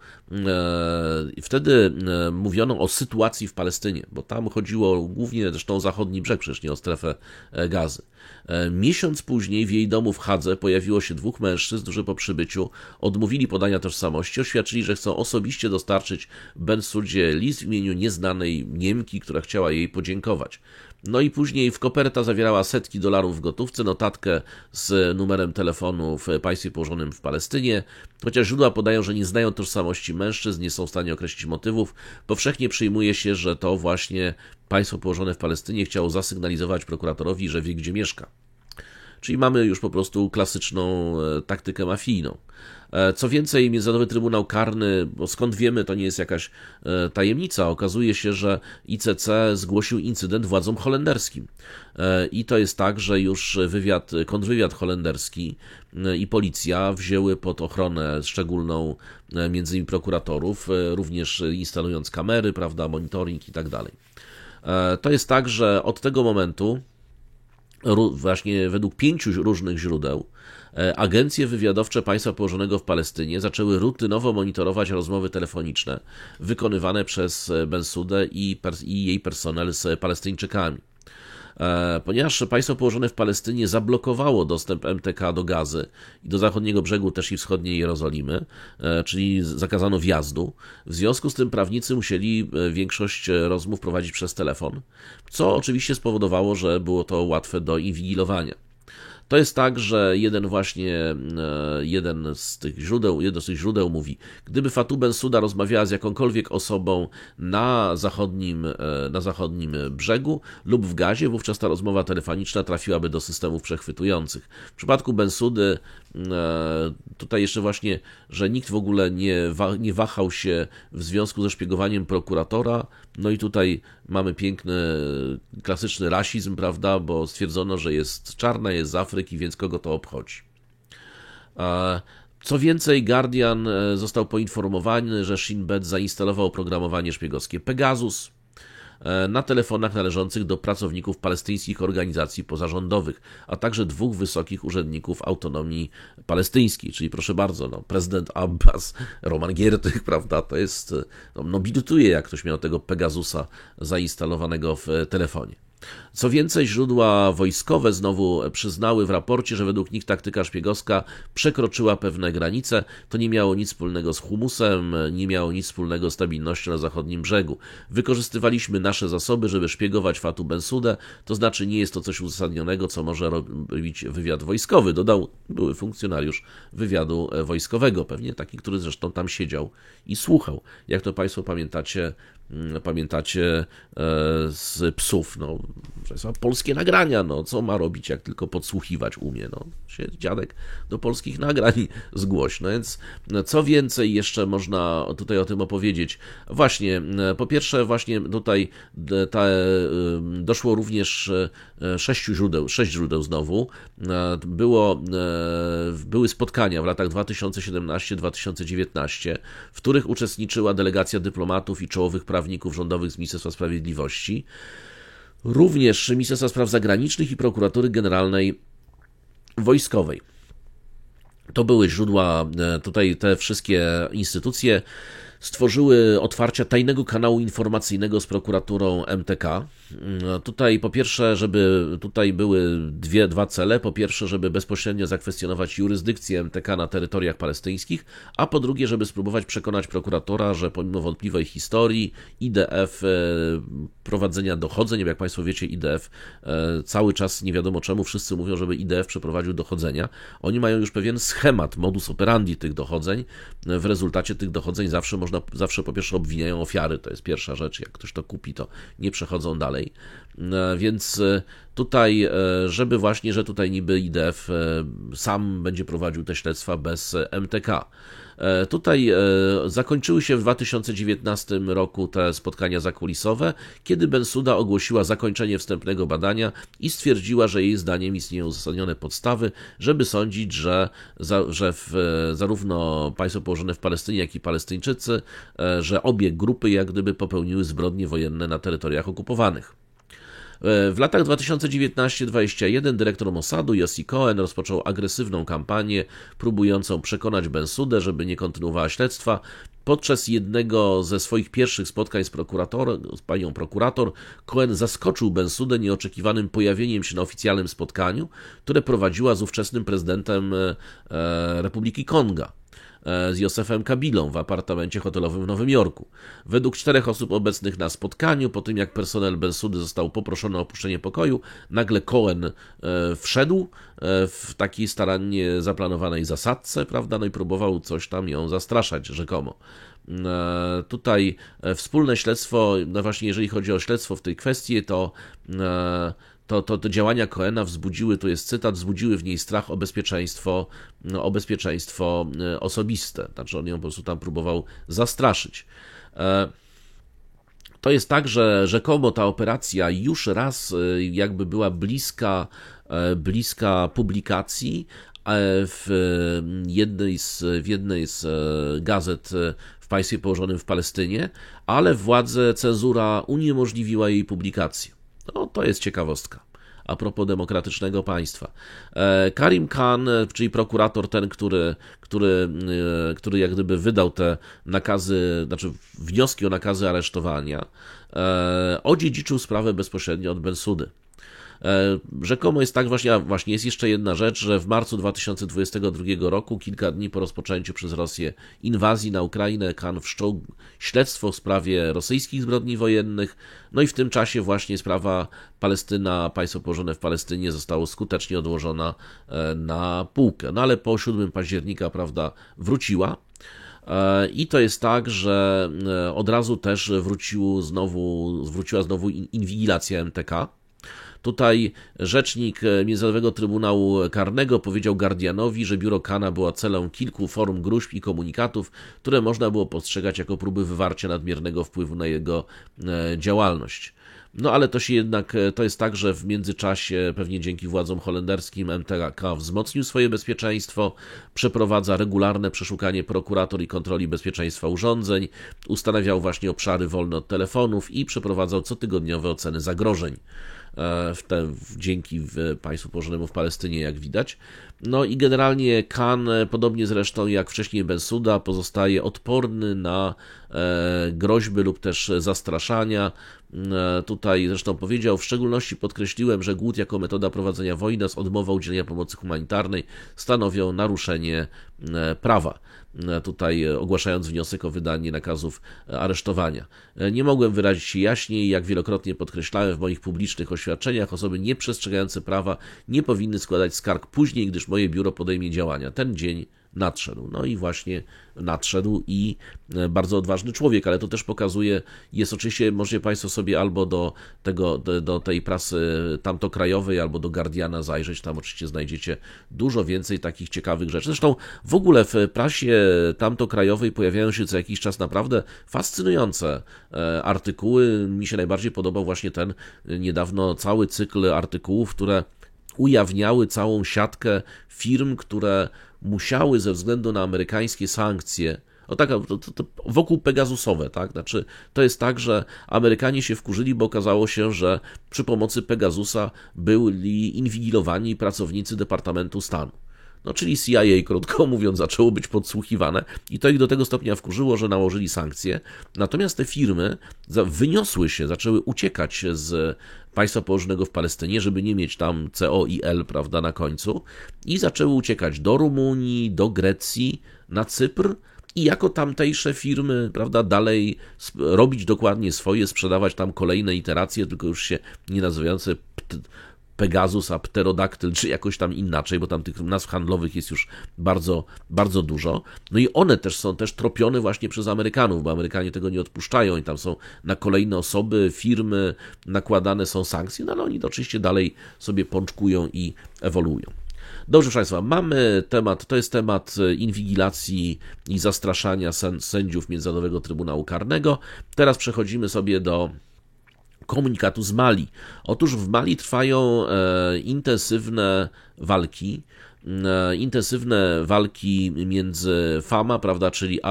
Wtedy mówiono o sytuacji w Palestynie, bo tam chodziło głównie zresztą o zachodni brzeg, przecież nie o strefę Gazy. Miesiąc później w jej domu w Hadze pojawiło się dwóch mężczyzn, którzy po przybyciu odmówili podania tożsamości, oświadczyli, że chcą osobiście dostarczyć Bensoudzie list w imieniu nieznanej Niemki, która chciała jej podziękować. No i później w koperta zawierała setki dolarów w gotówce, notatkę z numerem telefonu w państwie położonym w Palestynie. Chociaż źródła podają, że nie znają tożsamości mężczyzn, nie są w stanie określić motywów, powszechnie przyjmuje się, że to właśnie państwo położone w Palestynie chciało zasygnalizować prokuratorowi, że wie, gdzie mieszka. Czyli mamy już po prostu klasyczną taktykę mafijną. Co więcej, Międzynarodowy Trybunał Karny, bo skąd wiemy, to nie jest jakaś tajemnica, okazuje się, że ICC zgłosił incydent władzom holenderskim. I to jest tak, że już kontrwywiad holenderski i policja wzięły pod ochronę szczególną między innymi prokuratorów, również instalując kamery, prawda, monitoring i tak dalej. To jest tak, że od tego momentu właśnie według 5 różnych źródeł agencje wywiadowcze państwa położonego w Palestynie zaczęły rutynowo monitorować rozmowy telefoniczne wykonywane przez Bensoudę i jej personel z Palestyńczykami. Ponieważ państwo położone w Palestynie zablokowało dostęp MTK do Gazy i do zachodniego brzegu też i wschodniej Jerozolimy, czyli zakazano wjazdu, w związku z tym prawnicy musieli większość rozmów prowadzić przez telefon, co oczywiście spowodowało, że było to łatwe do inwigilowania. To jest tak, że jedno z tych źródeł mówi, gdyby Fatou Bensouda rozmawiała z jakąkolwiek osobą na zachodnim brzegu lub w Gazie, wówczas ta rozmowa telefoniczna trafiłaby do systemów przechwytujących. W przypadku Bensoudy tutaj jeszcze właśnie, że nikt w ogóle nie wahał się w związku ze szpiegowaniem prokuratora, no i tutaj mamy piękny, klasyczny rasizm, prawda, bo stwierdzono, że jest czarna, jest z Afryki, więc kogo to obchodzi. Co więcej, Guardian został poinformowany, że Shin Bet zainstalował oprogramowanie szpiegowskie Pegasus. na telefonach należących do pracowników palestyńskich organizacji pozarządowych, a także 2 wysokich urzędników autonomii palestyńskiej, czyli proszę bardzo, no, prezydent Abbas, Roman Giertych, prawda, to jest, no bidutuje, jak ktoś miał tego Pegasusa zainstalowanego w telefonie. Co więcej, źródła wojskowe znowu przyznały w raporcie, że według nich taktyka szpiegowska przekroczyła pewne granice. To nie miało nic wspólnego z humusem, nie miało nic wspólnego z stabilnością na zachodnim brzegu. Wykorzystywaliśmy nasze zasoby, żeby szpiegować Fatou Bensoudę, to znaczy nie jest to coś uzasadnionego, co może robić wywiad wojskowy, dodał były funkcjonariusz wywiadu wojskowego, pewnie taki, który zresztą tam siedział i słuchał. Jak to Państwo pamiętacie z psów, no, polskie nagrania, no, co ma robić, jak tylko podsłuchiwać umie, no, się dziadek do polskich nagrań zgłoś, no więc co więcej jeszcze można tutaj o tym opowiedzieć. Właśnie, po pierwsze właśnie tutaj doszło również 6 źródeł znowu, były spotkania w latach 2017-2019, w których uczestniczyła delegacja dyplomatów i czołowych prawników rządowych z Ministerstwa Sprawiedliwości, również Ministerstwa Spraw Zagranicznych i Prokuratury Generalnej Wojskowej. To były źródła, tutaj te wszystkie instytucje stworzyły otwarcia tajnego kanału informacyjnego z prokuraturą MTK. Tutaj po pierwsze, tutaj były dwa cele. Po pierwsze, żeby bezpośrednio zakwestionować jurysdykcję MTK na terytoriach palestyńskich, a po drugie, żeby spróbować przekonać prokuratora, że pomimo wątpliwej historii IDF prowadzenia dochodzeń, jak Państwo wiecie, IDF cały czas nie wiadomo czemu, wszyscy mówią, żeby IDF przeprowadził dochodzenia. Oni mają już pewien schemat, modus operandi tych dochodzeń. W rezultacie tych dochodzeń zawsze po pierwsze obwiniają ofiary, to jest pierwsza rzecz, jak ktoś to kupi, to nie przechodzą dalej. Więc tutaj, że tutaj niby IDF sam będzie prowadził te śledztwa bez MTK. Tutaj zakończyły się w 2019 roku te spotkania zakulisowe, kiedy Bensouda ogłosiła zakończenie wstępnego badania i stwierdziła, że jej zdaniem istnieją uzasadnione podstawy, żeby sądzić, że zarówno państwo położone w Palestynie, jak i Palestyńczycy, że obie grupy jak gdyby popełniły zbrodnie wojenne na terytoriach okupowanych. W latach 2019-2021 dyrektor Mossadu Yossi Cohen rozpoczął agresywną kampanię próbującą przekonać Bensoudę, żeby nie kontynuowała śledztwa. Podczas jednego ze swoich pierwszych spotkań z panią prokurator, Cohen zaskoczył Bensoudę nieoczekiwanym pojawieniem się na oficjalnym spotkaniu, które prowadziła z ówczesnym prezydentem Republiki Konga, z Josefem Kabilą w apartamencie hotelowym w Nowym Jorku. Według 4 osób obecnych na spotkaniu, po tym jak personel Bensoudy został poproszony o opuszczenie pokoju, nagle Cohen wszedł w takiej starannie zaplanowanej zasadce, prawda, no i próbował coś tam ją zastraszać rzekomo. Tutaj wspólne śledztwo, no właśnie jeżeli chodzi o śledztwo w tej kwestii, to działania Cohena wzbudziły, tu jest cytat, wzbudziły w niej strach o bezpieczeństwo osobiste. Znaczy on ją po prostu tam próbował zastraszyć. To jest tak, że rzekomo ta operacja już raz jakby była bliska publikacji w jednej z gazet w państwie położonym w Palestynie, ale cenzura uniemożliwiła jej publikację. No, to jest ciekawostka a propos demokratycznego państwa. Karim Khan, czyli prokurator ten, który jak gdyby wydał te nakazy, znaczy wnioski o nakazy aresztowania, odziedziczył sprawę bezpośrednio od Bensoudy. Rzekomo jest tak, właśnie jest jeszcze jedna rzecz, że w marcu 2022 roku, kilka dni po rozpoczęciu przez Rosję inwazji na Ukrainę, Khan wszczął śledztwo w sprawie rosyjskich zbrodni wojennych, no i w tym czasie właśnie sprawa Palestyna, państwo położone w Palestynie zostało skutecznie odłożona na półkę, no ale po 7 października, prawda, wróciła. I to jest tak, że od razu też wróciła znowu inwigilacja MTK. Tutaj rzecznik Międzynarodowego Trybunału Karnego powiedział Guardianowi, że biuro Khana było celem kilku form gróźb i komunikatów, które można było postrzegać jako próby wywarcia nadmiernego wpływu na jego działalność. No ale to się jednak, to jest tak, że w międzyczasie, pewnie dzięki władzom holenderskim, MTK wzmocnił swoje bezpieczeństwo, przeprowadza regularne przeszukanie prokurator i kontroli bezpieczeństwa urządzeń, ustanawiał właśnie obszary wolne od telefonów i przeprowadzał cotygodniowe oceny zagrożeń. Dzięki państwu położonemu w Palestynie, jak widać. No i generalnie Khan, podobnie zresztą jak wcześniej Bensouda, pozostaje odporny na groźby lub też zastraszania. Tutaj zresztą powiedział, w szczególności podkreśliłem, że głód jako metoda prowadzenia wojny oraz odmowa udzielenia pomocy humanitarnej stanowią naruszenie prawa. Tutaj ogłaszając wniosek o wydanie nakazów aresztowania. Nie mogłem wyrazić się jaśniej, jak wielokrotnie podkreślałem w moich publicznych oświadczeniach, osoby nieprzestrzegające prawa nie powinny składać skarg później, gdyż moje biuro podejmie działania. Ten dzień nadszedł. No i właśnie nadszedł i bardzo odważny człowiek, ale to też pokazuje, jest oczywiście, możecie Państwo sobie albo do tej prasy tamtokrajowej, albo do Guardiana zajrzeć, tam oczywiście znajdziecie dużo więcej takich ciekawych rzeczy. Zresztą w ogóle w prasie tamtokrajowej pojawiają się co jakiś czas naprawdę fascynujące artykuły. Mi się najbardziej podobał właśnie ten niedawno cały cykl artykułów, które ujawniały całą siatkę firm, które musiały ze względu na amerykańskie sankcje, wokół Pegasusowe, tak? Znaczy, to jest tak, że Amerykanie się wkurzyli, bo okazało się, że przy pomocy Pegasusa byli inwigilowani pracownicy Departamentu Stanu. No, czyli CIA, krótko mówiąc, zaczęło być podsłuchiwane i to ich do tego stopnia wkurzyło, że nałożyli sankcje. Natomiast te firmy wyniosły się, zaczęły uciekać z państwa położonego w Palestynie, żeby nie mieć tam COIL, prawda, na końcu, i zaczęły uciekać do Rumunii, do Grecji, na Cypr i jako tamtejsze firmy, prawda, dalej robić dokładnie swoje, sprzedawać tam kolejne iteracje, tylko już się nie nazywające Pegasus, a Pterodaktyl, czy jakoś tam inaczej, bo tam tych nazw handlowych jest już bardzo, bardzo dużo. No i one też są tropione właśnie przez Amerykanów, bo Amerykanie tego nie odpuszczają i tam są na kolejne osoby, firmy nakładane są sankcje, no ale oni to oczywiście dalej sobie pączkują i ewoluują. Dobrze, proszę Państwa, mamy temat, to jest temat inwigilacji i zastraszania sędziów Międzynarodowego Trybunału Karnego. Teraz przechodzimy sobie do komunikatu z Mali. Otóż w Mali trwają intensywne walki między FAMA, prawda, czyli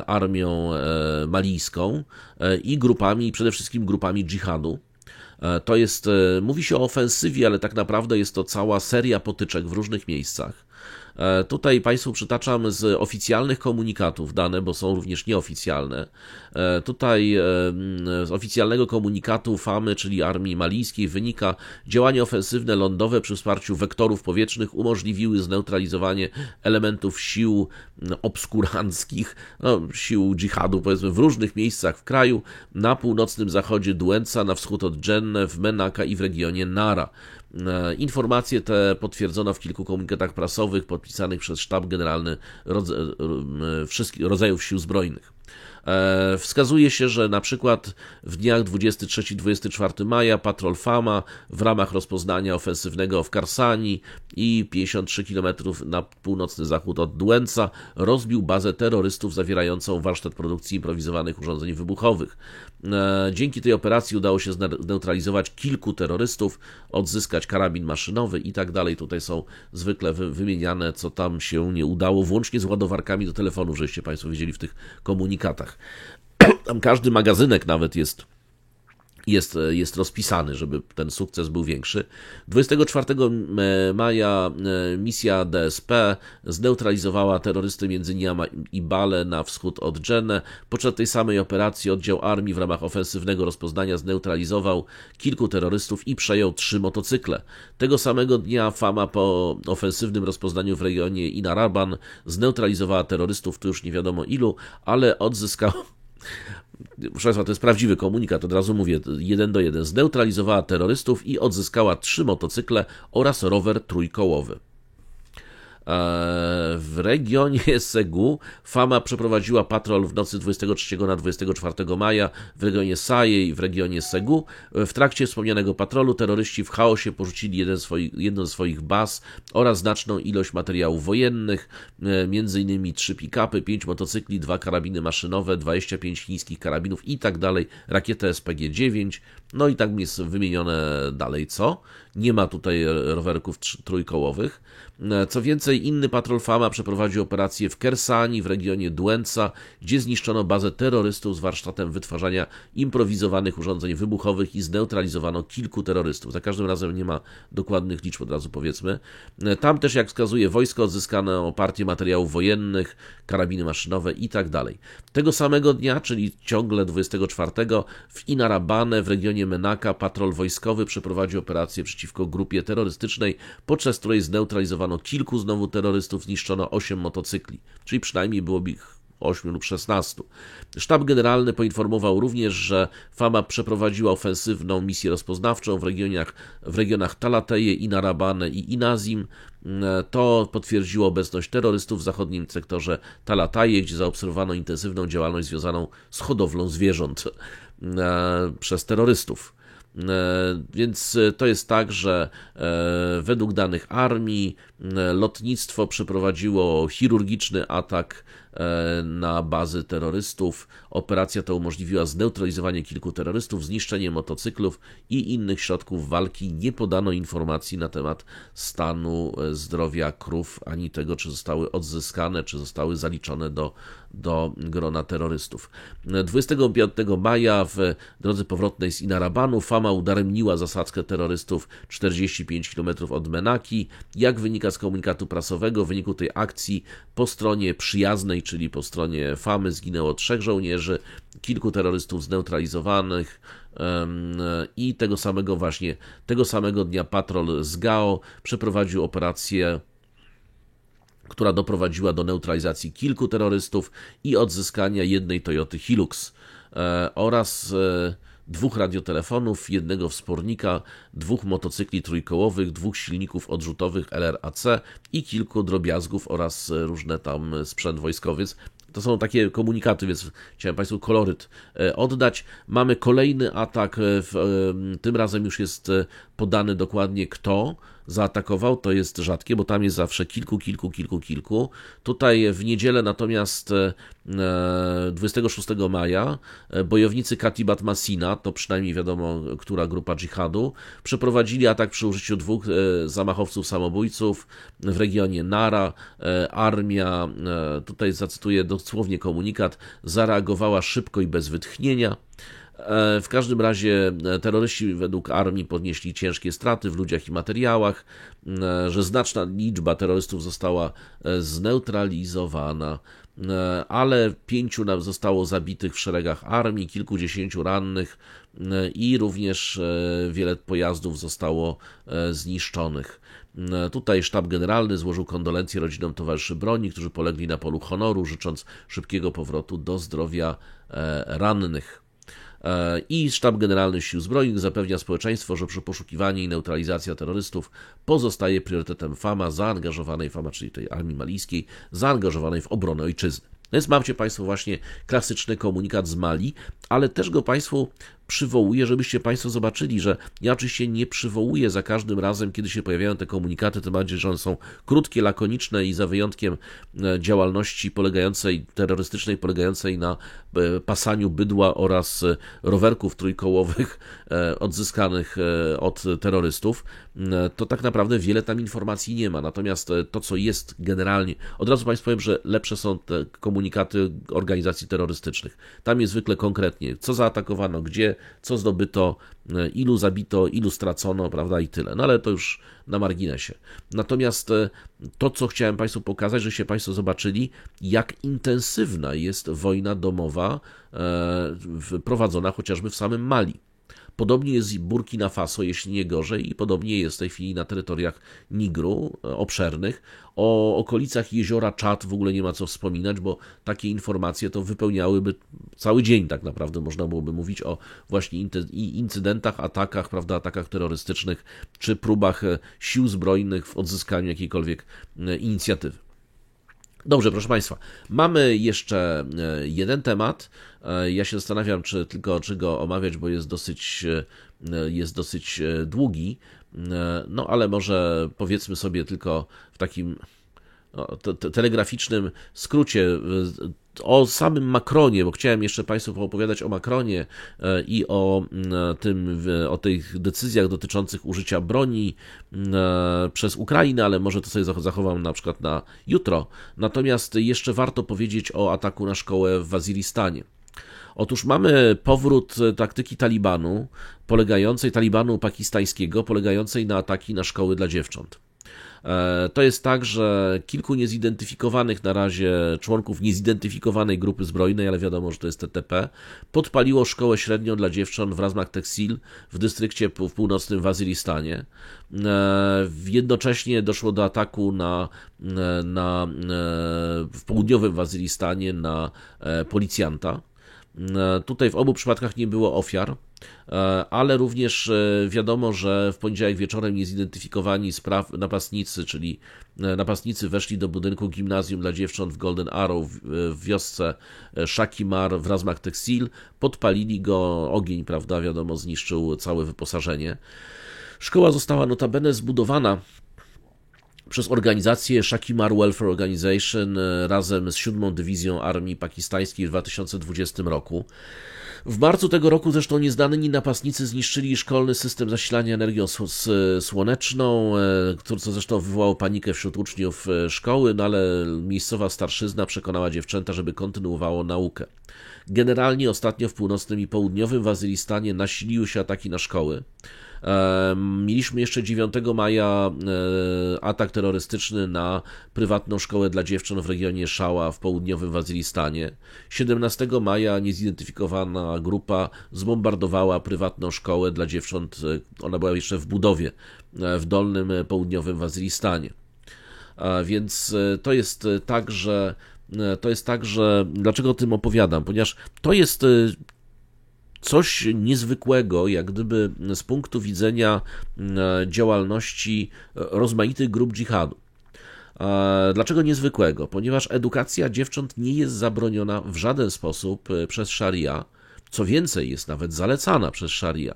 armią malijską i grupami, przede wszystkim grupami dżihadu. To jest, mówi się o ofensywie, ale tak naprawdę jest to cała seria potyczek w różnych miejscach. Tutaj Państwu przytaczam z oficjalnych komunikatów dane, bo są również nieoficjalne. Tutaj z oficjalnego komunikatu FAMY, czyli Armii Malijskiej, wynika: działania ofensywne lądowe przy wsparciu wektorów powietrznych umożliwiły zneutralizowanie elementów sił obskuranckich, sił dżihadu, powiedzmy, w różnych miejscach w kraju, na północnym zachodzie Duenca, na wschód od Dżenne, w Menaka i w regionie Nara. Informacje te potwierdzono w kilku komunikatach prasowych podpisanych przez Sztab Generalny wszystkich rodzajów sił zbrojnych. Wskazuje się, że na przykład w dniach 23-24 maja patrol FAMA w ramach rozpoznania ofensywnego w Karsani i 53 km na północny zachód od Duenca rozbił bazę terrorystów zawierającą warsztat produkcji improwizowanych urządzeń wybuchowych. Dzięki tej operacji udało się zneutralizować kilku terrorystów, odzyskać karabin maszynowy i tak dalej. Tutaj są zwykle wymieniane, co tam się nie udało, włącznie z ładowarkami do telefonów, żeście Państwo widzieli w tych komunikatach. Tam każdy magazynek nawet jest rozpisany, żeby ten sukces był większy. 24 maja misja DSP zneutralizowała terrorystę między Niama i Bale na wschód od Dżenne. Podczas tej samej operacji oddział armii w ramach ofensywnego rozpoznania zneutralizował kilku terrorystów i przejął 3 motocykle. Tego samego dnia FAMA po ofensywnym rozpoznaniu w regionie Inaraban zneutralizowała terrorystów, tu już nie wiadomo ilu, ale odzyskała... Proszę Państwa, to jest prawdziwy komunikat, od razu mówię, 1:1. Zneutralizowała terrorystów i odzyskała 3 motocykle oraz rower trójkołowy. W regionie Segu Fama przeprowadziła patrol w nocy 23 na 24 maja w regionie Sajej w regionie Segu. W trakcie wspomnianego patrolu terroryści w chaosie porzucili jedną z swoich baz oraz znaczną ilość materiałów wojennych, m.in. 3 pick-upy, 5 motocykli, 2 karabiny maszynowe, 25 chińskich karabinów i tak dalej, rakietę SPG-9, no i tak jest wymienione dalej, co? Nie ma tutaj rowerków trójkołowych. Co więcej, inny patrol Fama przeprowadził operację w Kersani w regionie Duęca, gdzie zniszczono bazę terrorystów z warsztatem wytwarzania improwizowanych urządzeń wybuchowych i zneutralizowano kilku terrorystów. Za każdym razem nie ma dokładnych liczb, od razu powiedzmy. Tam też, jak wskazuje wojsko, odzyskano partię materiałów wojennych, karabiny maszynowe i tak dalej. Tego samego dnia, czyli ciągle 24, w Inarabane w regionie Menaka patrol wojskowy przeprowadził operację przeciwko grupie terrorystycznej, podczas której zneutralizowano kilku znowu terrorystów, zniszczono 8 motocykli, czyli przynajmniej byłoby ich 8 lub 16. Sztab Generalny poinformował również, że Fama przeprowadziła ofensywną misję rozpoznawczą w regionach Talateje, Inarabane i Inazim. To potwierdziło obecność terrorystów w zachodnim sektorze Talataje, gdzie zaobserwowano intensywną działalność związaną z hodowlą zwierząt przez terrorystów. Więc to jest tak, że według danych armii lotnictwo przeprowadziło chirurgiczny atak na bazy terrorystów. Operacja ta umożliwiła zneutralizowanie kilku terrorystów, zniszczenie motocyklów i innych środków walki. Nie podano informacji na temat stanu zdrowia krów, ani tego, czy zostały odzyskane, czy zostały zaliczone do grona terrorystów. 25 maja w drodze powrotnej z Inarabanu Fama udaremniła zasadzkę terrorystów 45 km od Menaki. Jak wynika z komunikatu prasowego, w wyniku tej akcji po stronie przyjaznej, czyli po stronie Famy, zginęło 3 żołnierzy, kilku terrorystów zneutralizowanych i tego samego dnia patrol z Gao przeprowadził operację, która doprowadziła do neutralizacji kilku terrorystów i odzyskania jednej Toyoty Hilux oraz 2 radiotelefonów, 1 wspornika, 2 motocykli trójkołowych, 2 silników odrzutowych LRAC i kilku drobiazgów oraz różne tam sprzęt wojskowy. To są takie komunikaty, więc chciałem Państwu koloryt oddać. Mamy kolejny atak, tym razem już jest podany dokładnie kto zaatakował, to jest rzadkie, bo tam jest zawsze kilku. Tutaj w niedzielę natomiast 26 maja bojownicy Katibat Masina, to przynajmniej wiadomo, która grupa dżihadu, przeprowadzili atak przy użyciu 2 zamachowców samobójców w regionie Nara. Armia, tutaj zacytuję dosłownie komunikat, zareagowała szybko i bez wytchnienia. W każdym razie terroryści według armii podnieśli ciężkie straty w ludziach i materiałach, że znaczna liczba terrorystów została zneutralizowana, ale 5 zostało zabitych w szeregach armii, kilkudziesięciu rannych i również wiele pojazdów zostało zniszczonych. Tutaj sztab generalny złożył kondolencje rodzinom towarzyszy broni, którzy polegli na polu honoru, życząc szybkiego powrotu do zdrowia rannych. I Sztab Generalny Sił Zbrojnych zapewnia społeczeństwo, że przy poszukiwaniu i neutralizacja terrorystów pozostaje priorytetem Fama, czyli tej armii malijskiej, zaangażowanej w obronę ojczyzny. Więc macie Państwo właśnie klasyczny komunikat z Mali, ale też go Państwu przywołuję, żebyście Państwo zobaczyli, że ja oczywiście nie przywołuję za każdym razem, kiedy się pojawiają te komunikaty, tym bardziej, że one są krótkie, lakoniczne i za wyjątkiem działalności terrorystycznej polegającej na pasaniu bydła oraz rowerków trójkołowych odzyskanych od terrorystów, to tak naprawdę wiele tam informacji nie ma. Natomiast to, co jest generalnie, od razu Państwu powiem, że lepsze są te komunikaty organizacji terrorystycznych. Tam jest zwykle konkretnie, co zaatakowano, gdzie, co zdobyto, ilu zabito, ilu stracono, prawda, i tyle. No ale to już na marginesie. Natomiast to, co chciałem Państwu pokazać, żebyście Państwo zobaczyli, jak intensywna jest wojna domowa prowadzona chociażby w samym Mali. Podobnie jest i Burkina Faso, jeśli nie gorzej, i podobnie jest w tej chwili na terytoriach Nigru obszernych. O okolicach jeziora Czad w ogóle nie ma co wspominać, bo takie informacje to wypełniałyby cały dzień tak naprawdę, można byłoby mówić o właśnie incydentach, atakach, prawda, atakach terrorystycznych, czy próbach sił zbrojnych w odzyskaniu jakiejkolwiek inicjatywy. Dobrze, proszę Państwa, mamy jeszcze jeden temat. Ja się zastanawiam, czy go omawiać, bo jest dosyć długi, no ale może powiedzmy sobie tylko w takim telegraficznym skrócie o samym Macronie, bo chciałem jeszcze Państwu poopowiadać o Macronie i o tych decyzjach dotyczących użycia broni przez Ukrainę, ale może to sobie zachowam na przykład na jutro. Natomiast jeszcze warto powiedzieć o ataku na szkołę w Waziristanie. Otóż mamy powrót taktyki Talibanu pakistańskiego, polegającej na ataki na szkoły dla dziewcząt. To jest tak, że kilku niezidentyfikowanych na razie członków niezidentyfikowanej grupy zbrojnej, ale wiadomo, że to jest TTP, podpaliło szkołę średnią dla dziewcząt w Razmak Tehsil w dystrykcie w północnym Waziristanie. Jednocześnie doszło do ataku w południowym Waziristanie na policjanta. Tutaj w obu przypadkach nie było ofiar, ale również wiadomo, że w poniedziałek wieczorem niezidentyfikowani napastnicy weszli do budynku gimnazjum dla dziewcząt w Golden Arrow w wiosce Shakimar w Razmak Tehsil, podpalili go, ogień, prawda, wiadomo, zniszczył całe wyposażenie. Szkoła została notabene zbudowana przez organizację Shakimar Welfare Organization razem z 7. Dywizją Armii Pakistańskiej w 2020 roku. W marcu tego roku zresztą nieznani napastnicy zniszczyli szkolny system zasilania energią słoneczną, co zresztą wywołało panikę wśród uczniów szkoły, no ale miejscowa starszyzna przekonała dziewczęta, żeby kontynuowało naukę. Generalnie ostatnio w północnym i południowym Waziristanie nasiliły się ataki na szkoły. Mieliśmy jeszcze 9 maja atak terrorystyczny na prywatną szkołę dla dziewcząt w regionie Szała w południowym Waziristanie. 17 maja niezidentyfikowana grupa zbombardowała prywatną szkołę dla dziewcząt, ona była jeszcze w budowie, w dolnym południowym Waziristanie. Więc to jest tak, że dlaczego o tym opowiadam? Ponieważ to jest coś niezwykłego, jak gdyby z punktu widzenia działalności rozmaitych grup dżihadu. Dlaczego niezwykłego? Ponieważ edukacja dziewcząt nie jest zabroniona w żaden sposób przez szaria, co więcej, jest nawet zalecana przez szaria.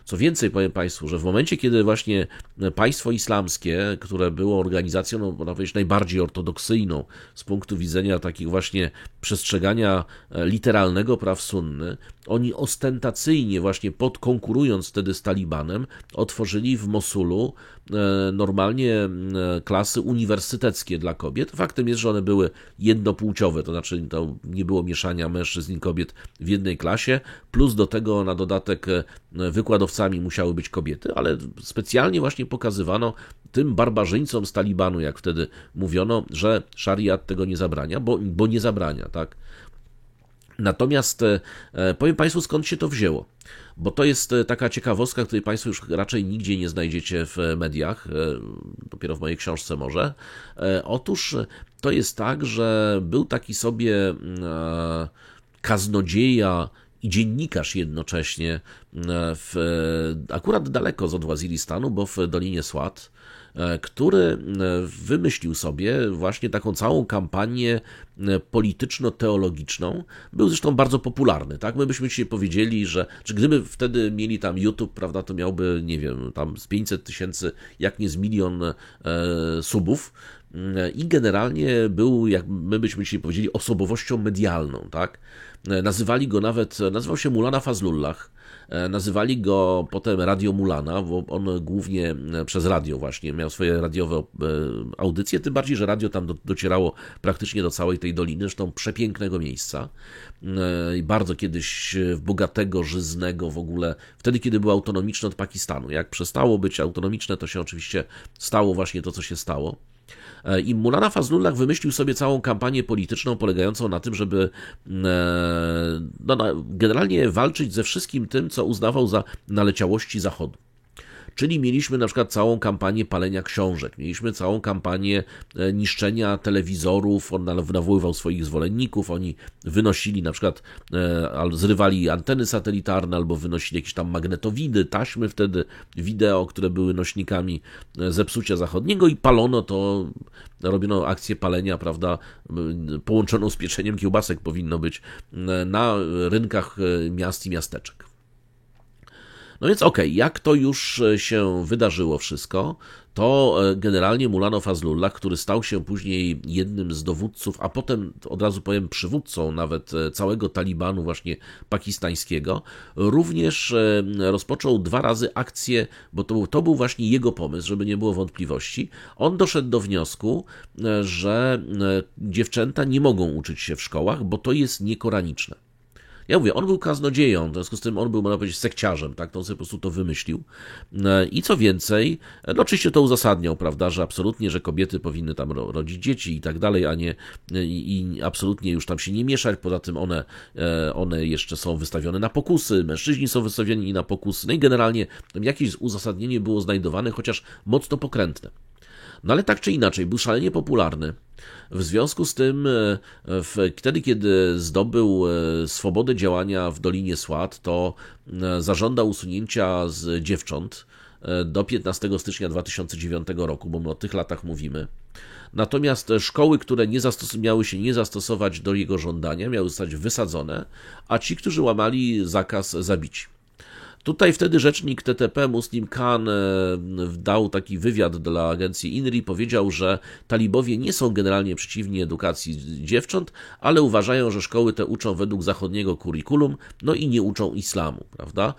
Co więcej, powiem Państwu, że w momencie, kiedy właśnie państwo islamskie, które było organizacją, no, można powiedzieć, najbardziej ortodoksyjną z punktu widzenia takich właśnie przestrzegania literalnego praw sunny, oni ostentacyjnie właśnie konkurując wtedy z Talibanem, otworzyli w Mosulu normalnie klasy uniwersyteckie dla kobiet. Faktem jest, że one były jednopłciowe, to znaczy to nie było mieszania mężczyzn i kobiet w jednej klasie, plus do tego na dodatek wykładowcami musiały być kobiety, ale specjalnie właśnie pokazywano tym barbarzyńcom z Talibanu, jak wtedy mówiono, że szariat tego nie zabrania, bo nie zabrania, tak? Natomiast powiem Państwu, skąd się to wzięło, bo to jest taka ciekawostka, której Państwo już raczej nigdzie nie znajdziecie w mediach, dopiero w mojej książce może. Otóż to jest tak, że był taki sobie kaznodzieja i dziennikarz jednocześnie, akurat daleko od Waziristanu, bo w Dolinie Swat, który wymyślił sobie właśnie taką całą kampanię polityczno-teologiczną. Był zresztą bardzo popularny, tak? My byśmy dzisiaj powiedzieli, że gdyby wtedy mieli tam YouTube, prawda, to miałby, nie wiem, tam z 500 000, jak nie z 1 000 000 subów. I generalnie był, jak my byśmy dzisiaj powiedzieli, osobowością medialną, tak? Nazywał się Mulana Fazlullah, nazywali go potem Radio Mulana, bo on głównie przez radio właśnie miał swoje radiowe audycje, tym bardziej, że radio tam docierało praktycznie do całej tej doliny, zresztą przepięknego miejsca, bardzo kiedyś bogatego, żyznego w ogóle, wtedy kiedy było autonomiczne od Pakistanu. Jak przestało być autonomiczne, to się oczywiście stało właśnie to, co się stało. I Mulana Fazlullah wymyślił sobie całą kampanię polityczną polegającą na tym, żeby generalnie walczyć ze wszystkim tym, co uznawał za naleciałości Zachodu. Czyli mieliśmy na przykład całą kampanię palenia książek, mieliśmy całą kampanię niszczenia telewizorów, on nawoływał swoich zwolenników, oni wynosili na przykład, zrywali anteny satelitarne albo wynosili jakieś tam magnetowidy, taśmy wtedy, wideo, które były nośnikami zepsucia zachodniego i palono to, robiono akcję palenia, prawda, połączoną z pieczeniem kiełbasek powinno być na rynkach miast i miasteczek. No więc jak to już się wydarzyło wszystko, to generalnie Mulana Fazlullah, który stał się później jednym z dowódców, a potem od razu powiem przywódcą nawet całego Talibanu właśnie pakistańskiego, również rozpoczął 2 razy akcję, bo to był właśnie jego pomysł, żeby nie było wątpliwości. On doszedł do wniosku, że dziewczęta nie mogą uczyć się w szkołach, bo to jest niekoraniczne. Ja mówię, on był kaznodzieją, w związku z tym on był, można powiedzieć, sekciarzem, tak, to on sobie po prostu to wymyślił. I co więcej, no oczywiście to uzasadniał, prawda, że absolutnie, że kobiety powinny tam rodzić dzieci i tak dalej, a nie i absolutnie już tam się nie mieszać, poza tym one jeszcze są wystawione na pokusy, mężczyźni są wystawieni na pokusy, no i generalnie jakieś uzasadnienie było znajdowane, chociaż mocno pokrętne. No ale tak czy inaczej, był szalenie popularny. W związku z tym, wtedy kiedy zdobył swobodę działania w Dolinie Swat, to zażądał usunięcia z dziewcząt do 15 stycznia 2009 roku, bo my o tych latach mówimy. Natomiast szkoły, które miały się nie zastosować do jego żądania, miały zostać wysadzone, a ci, którzy łamali zakaz, zabici. Tutaj wtedy rzecznik TTP Muslim Khan dał taki wywiad dla agencji INRI, powiedział, że talibowie nie są generalnie przeciwni edukacji dziewcząt, ale uważają, że szkoły te uczą według zachodniego kurikulum, no i nie uczą islamu, prawda?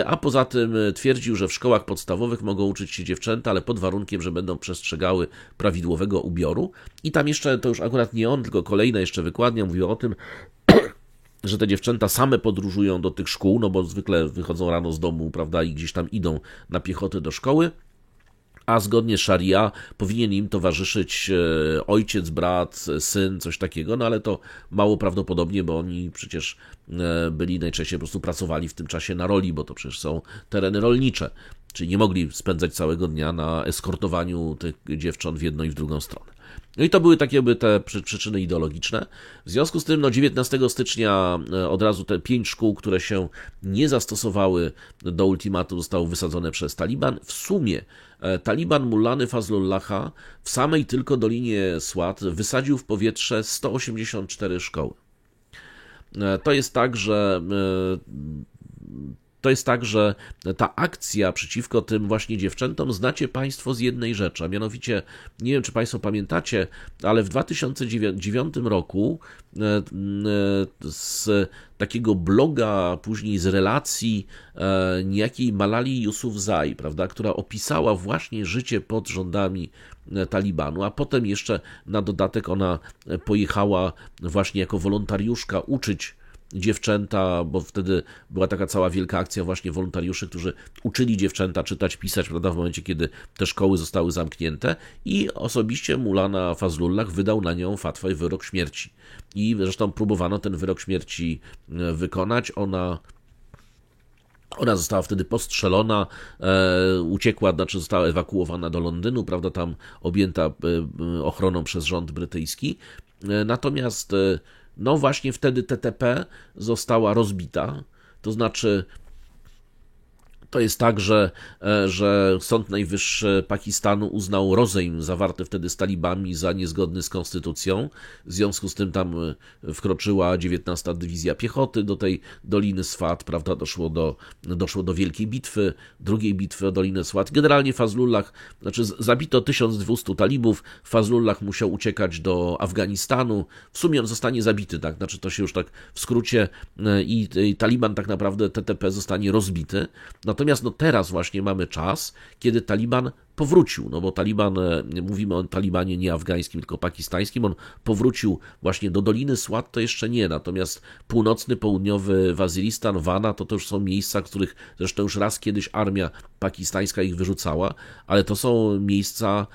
A poza tym twierdził, że w szkołach podstawowych mogą uczyć się dziewczęta, ale pod warunkiem, że będą przestrzegały prawidłowego ubioru. I tam jeszcze, to już akurat nie on, tylko kolejna jeszcze wykładnia mówiła o tym, że te dziewczęta same podróżują do tych szkół, no bo zwykle wychodzą rano z domu, prawda, i gdzieś tam idą na piechotę do szkoły, a zgodnie z szaria powinien im towarzyszyć ojciec, brat, syn, coś takiego, no ale to mało prawdopodobnie, bo oni przecież byli najczęściej po prostu pracowali w tym czasie na roli, bo to przecież są tereny rolnicze, czyli nie mogli spędzać całego dnia na eskortowaniu tych dziewcząt w jedną i w drugą stronę. No i to były takie te przyczyny ideologiczne. W związku z tym 19 stycznia od razu te 5 szkół, które się nie zastosowały do ultimatu, zostały wysadzone przez Taliban. W sumie Taliban Mulany Fazlullaha w samej tylko Dolinie Swat wysadził w powietrze 184 szkoły. To jest tak, że ta akcja przeciwko tym właśnie dziewczętom znacie Państwo z jednej rzeczy, a mianowicie, nie wiem czy Państwo pamiętacie, ale w 2009 roku z takiego bloga, później z relacji niejakiej Malali Yousafzai, prawda, która opisała właśnie życie pod rządami Talibanu, a potem jeszcze na dodatek ona pojechała właśnie jako wolontariuszka uczyć dziewczęta, bo wtedy była taka cała wielka akcja właśnie wolontariuszy, którzy uczyli dziewczęta czytać, pisać, prawda, w momencie, kiedy te szkoły zostały zamknięte i osobiście Mulana Fazlullah wydał na nią fatwę i wyrok śmierci. I zresztą próbowano ten wyrok śmierci wykonać, ona została wtedy postrzelona, uciekła, znaczy została ewakuowana do Londynu, prawda, tam objęta ochroną przez rząd brytyjski. Natomiast no właśnie wtedy TTP została rozbita, to znaczy to jest tak, że Sąd Najwyższy Pakistanu uznał rozejm zawarty wtedy z talibami za niezgodny z konstytucją. W związku z tym tam wkroczyła 19. Dywizja Piechoty do tej Doliny Swat, prawda, doszło do wielkiej bitwy, drugiej bitwy o Dolinę Swat. Generalnie Fazlullah, znaczy zabito 1200 talibów, Fazlullah musiał uciekać do Afganistanu. W sumie on zostanie zabity, tak, znaczy to się już tak w skrócie i Taliban tak naprawdę TTP zostanie rozbity. Natomiast teraz właśnie mamy czas, kiedy Taliban powrócił, no bo Taliban, mówimy o Talibanie nie afgańskim, tylko pakistańskim, on powrócił właśnie do Doliny Swat, to jeszcze nie, natomiast północny, południowy Waziristan, Wana, to już są miejsca, których zresztą już raz kiedyś armia pakistańska ich wyrzucała, ale to są miejsca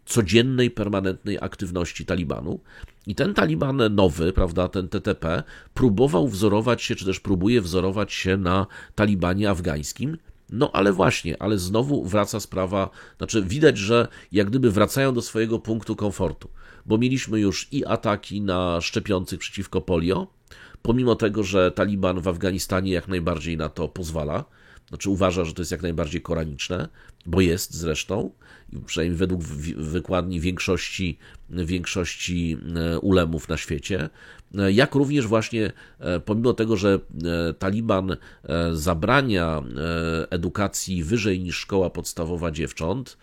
codziennej, permanentnej aktywności Talibanu. I ten Taliban nowy, prawda, ten TTP, próbował wzorować się, czy też próbuje wzorować się na Talibanie afgańskim. No ale właśnie, ale znowu wraca sprawa, znaczy widać, że jak gdyby wracają do swojego punktu komfortu, bo mieliśmy już i ataki na szczepiących przeciwko polio, pomimo tego, że Taliban w Afganistanie jak najbardziej na to pozwala, znaczy uważa, że to jest jak najbardziej koraniczne, bo jest zresztą, przynajmniej według wykładni większości ulemów na świecie, jak również właśnie pomimo tego, że Taliban zabrania edukacji wyżej niż szkoła podstawowa dziewcząt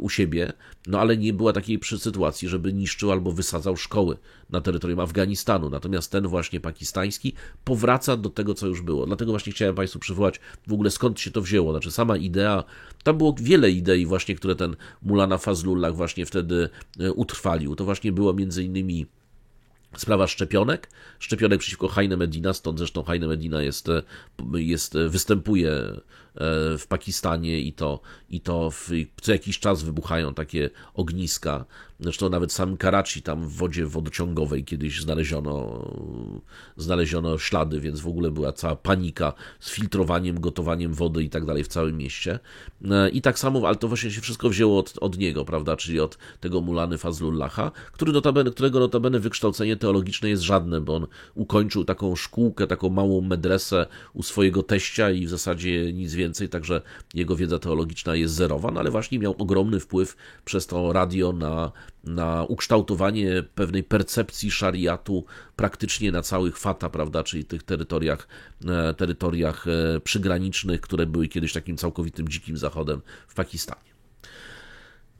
u siebie, no ale nie była takiej sytuacji, żeby niszczył albo wysadzał szkoły na terytorium Afganistanu. Natomiast ten właśnie pakistański powraca do tego, co już było. Dlatego właśnie chciałem Państwu przywołać w ogóle skąd się to wzięło. Znaczy sama idea, tam było wiele idei właśnie, które ten Mulana Fazlullah właśnie wtedy utrwalił. To właśnie było między innymi sprawa szczepionek przeciwko Haine Medina, stąd zresztą Haine Medina występuje w Pakistanie i to co jakiś czas wybuchają takie ogniska. Zresztą nawet sam Karachi, tam w wodzie wodociągowej kiedyś znaleziono ślady, więc w ogóle była cała panika z filtrowaniem, gotowaniem wody i tak dalej w całym mieście. I tak samo, ale to właśnie się wszystko wzięło od niego, prawda, czyli od tego Mulany Fazlullaha, którego notabene wykształcenie teologiczne jest żadne, bo on ukończył taką szkółkę, taką małą medresę u swojego teścia i w zasadzie nic więcej, także jego wiedza teologiczna jest zerowa, no ale właśnie miał ogromny wpływ przez to radio na ukształtowanie pewnej percepcji szariatu praktycznie na całych Fata, prawda, czyli tych terytoriach przygranicznych, które były kiedyś takim całkowitym dzikim zachodem w Pakistanie.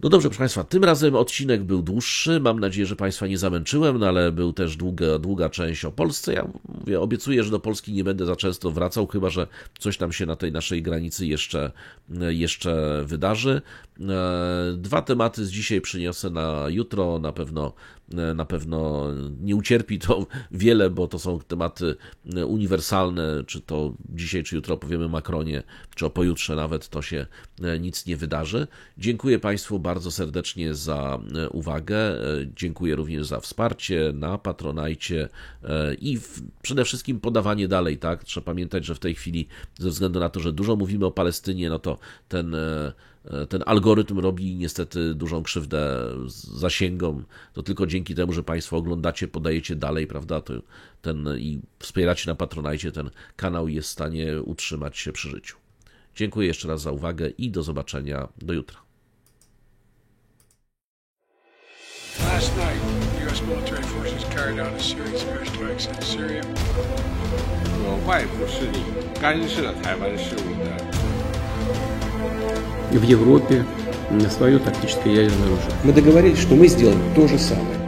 No dobrze, proszę Państwa, tym razem odcinek był dłuższy, mam nadzieję, że Państwa nie zamęczyłem, no ale był też długa część o Polsce. Ja mówię, obiecuję, że do Polski nie będę za często wracał, chyba że coś tam się na tej naszej granicy jeszcze wydarzy. 2 tematy z dzisiaj przyniosę na jutro, na pewno nie ucierpi to wiele, bo to są tematy uniwersalne, czy to dzisiaj, czy jutro opowiemy Macronie, czy o pojutrze nawet, to się nic nie wydarzy. Dziękuję Państwu bardzo serdecznie za uwagę, dziękuję również za wsparcie na Patronite i przede wszystkim podawanie dalej, tak? Trzeba pamiętać, że w tej chwili, ze względu na to, że dużo mówimy o Palestynie, no to ten algorytm robi niestety dużą krzywdę zasięgom. To tylko dzięki temu, że Państwo oglądacie, podajecie dalej, prawda, i wspieracie na Patronite, ten kanał jest w stanie utrzymać się przy życiu. Dziękuję jeszcze raz za uwagę i do zobaczenia do jutra. Last night, U.S. military forces carried out a series of airstrikes in Syria. 有外部势力干涉台湾事务的。 В Европе свое тактическое ядерное оружие. Мы договорились, что мы сделаем то же самое.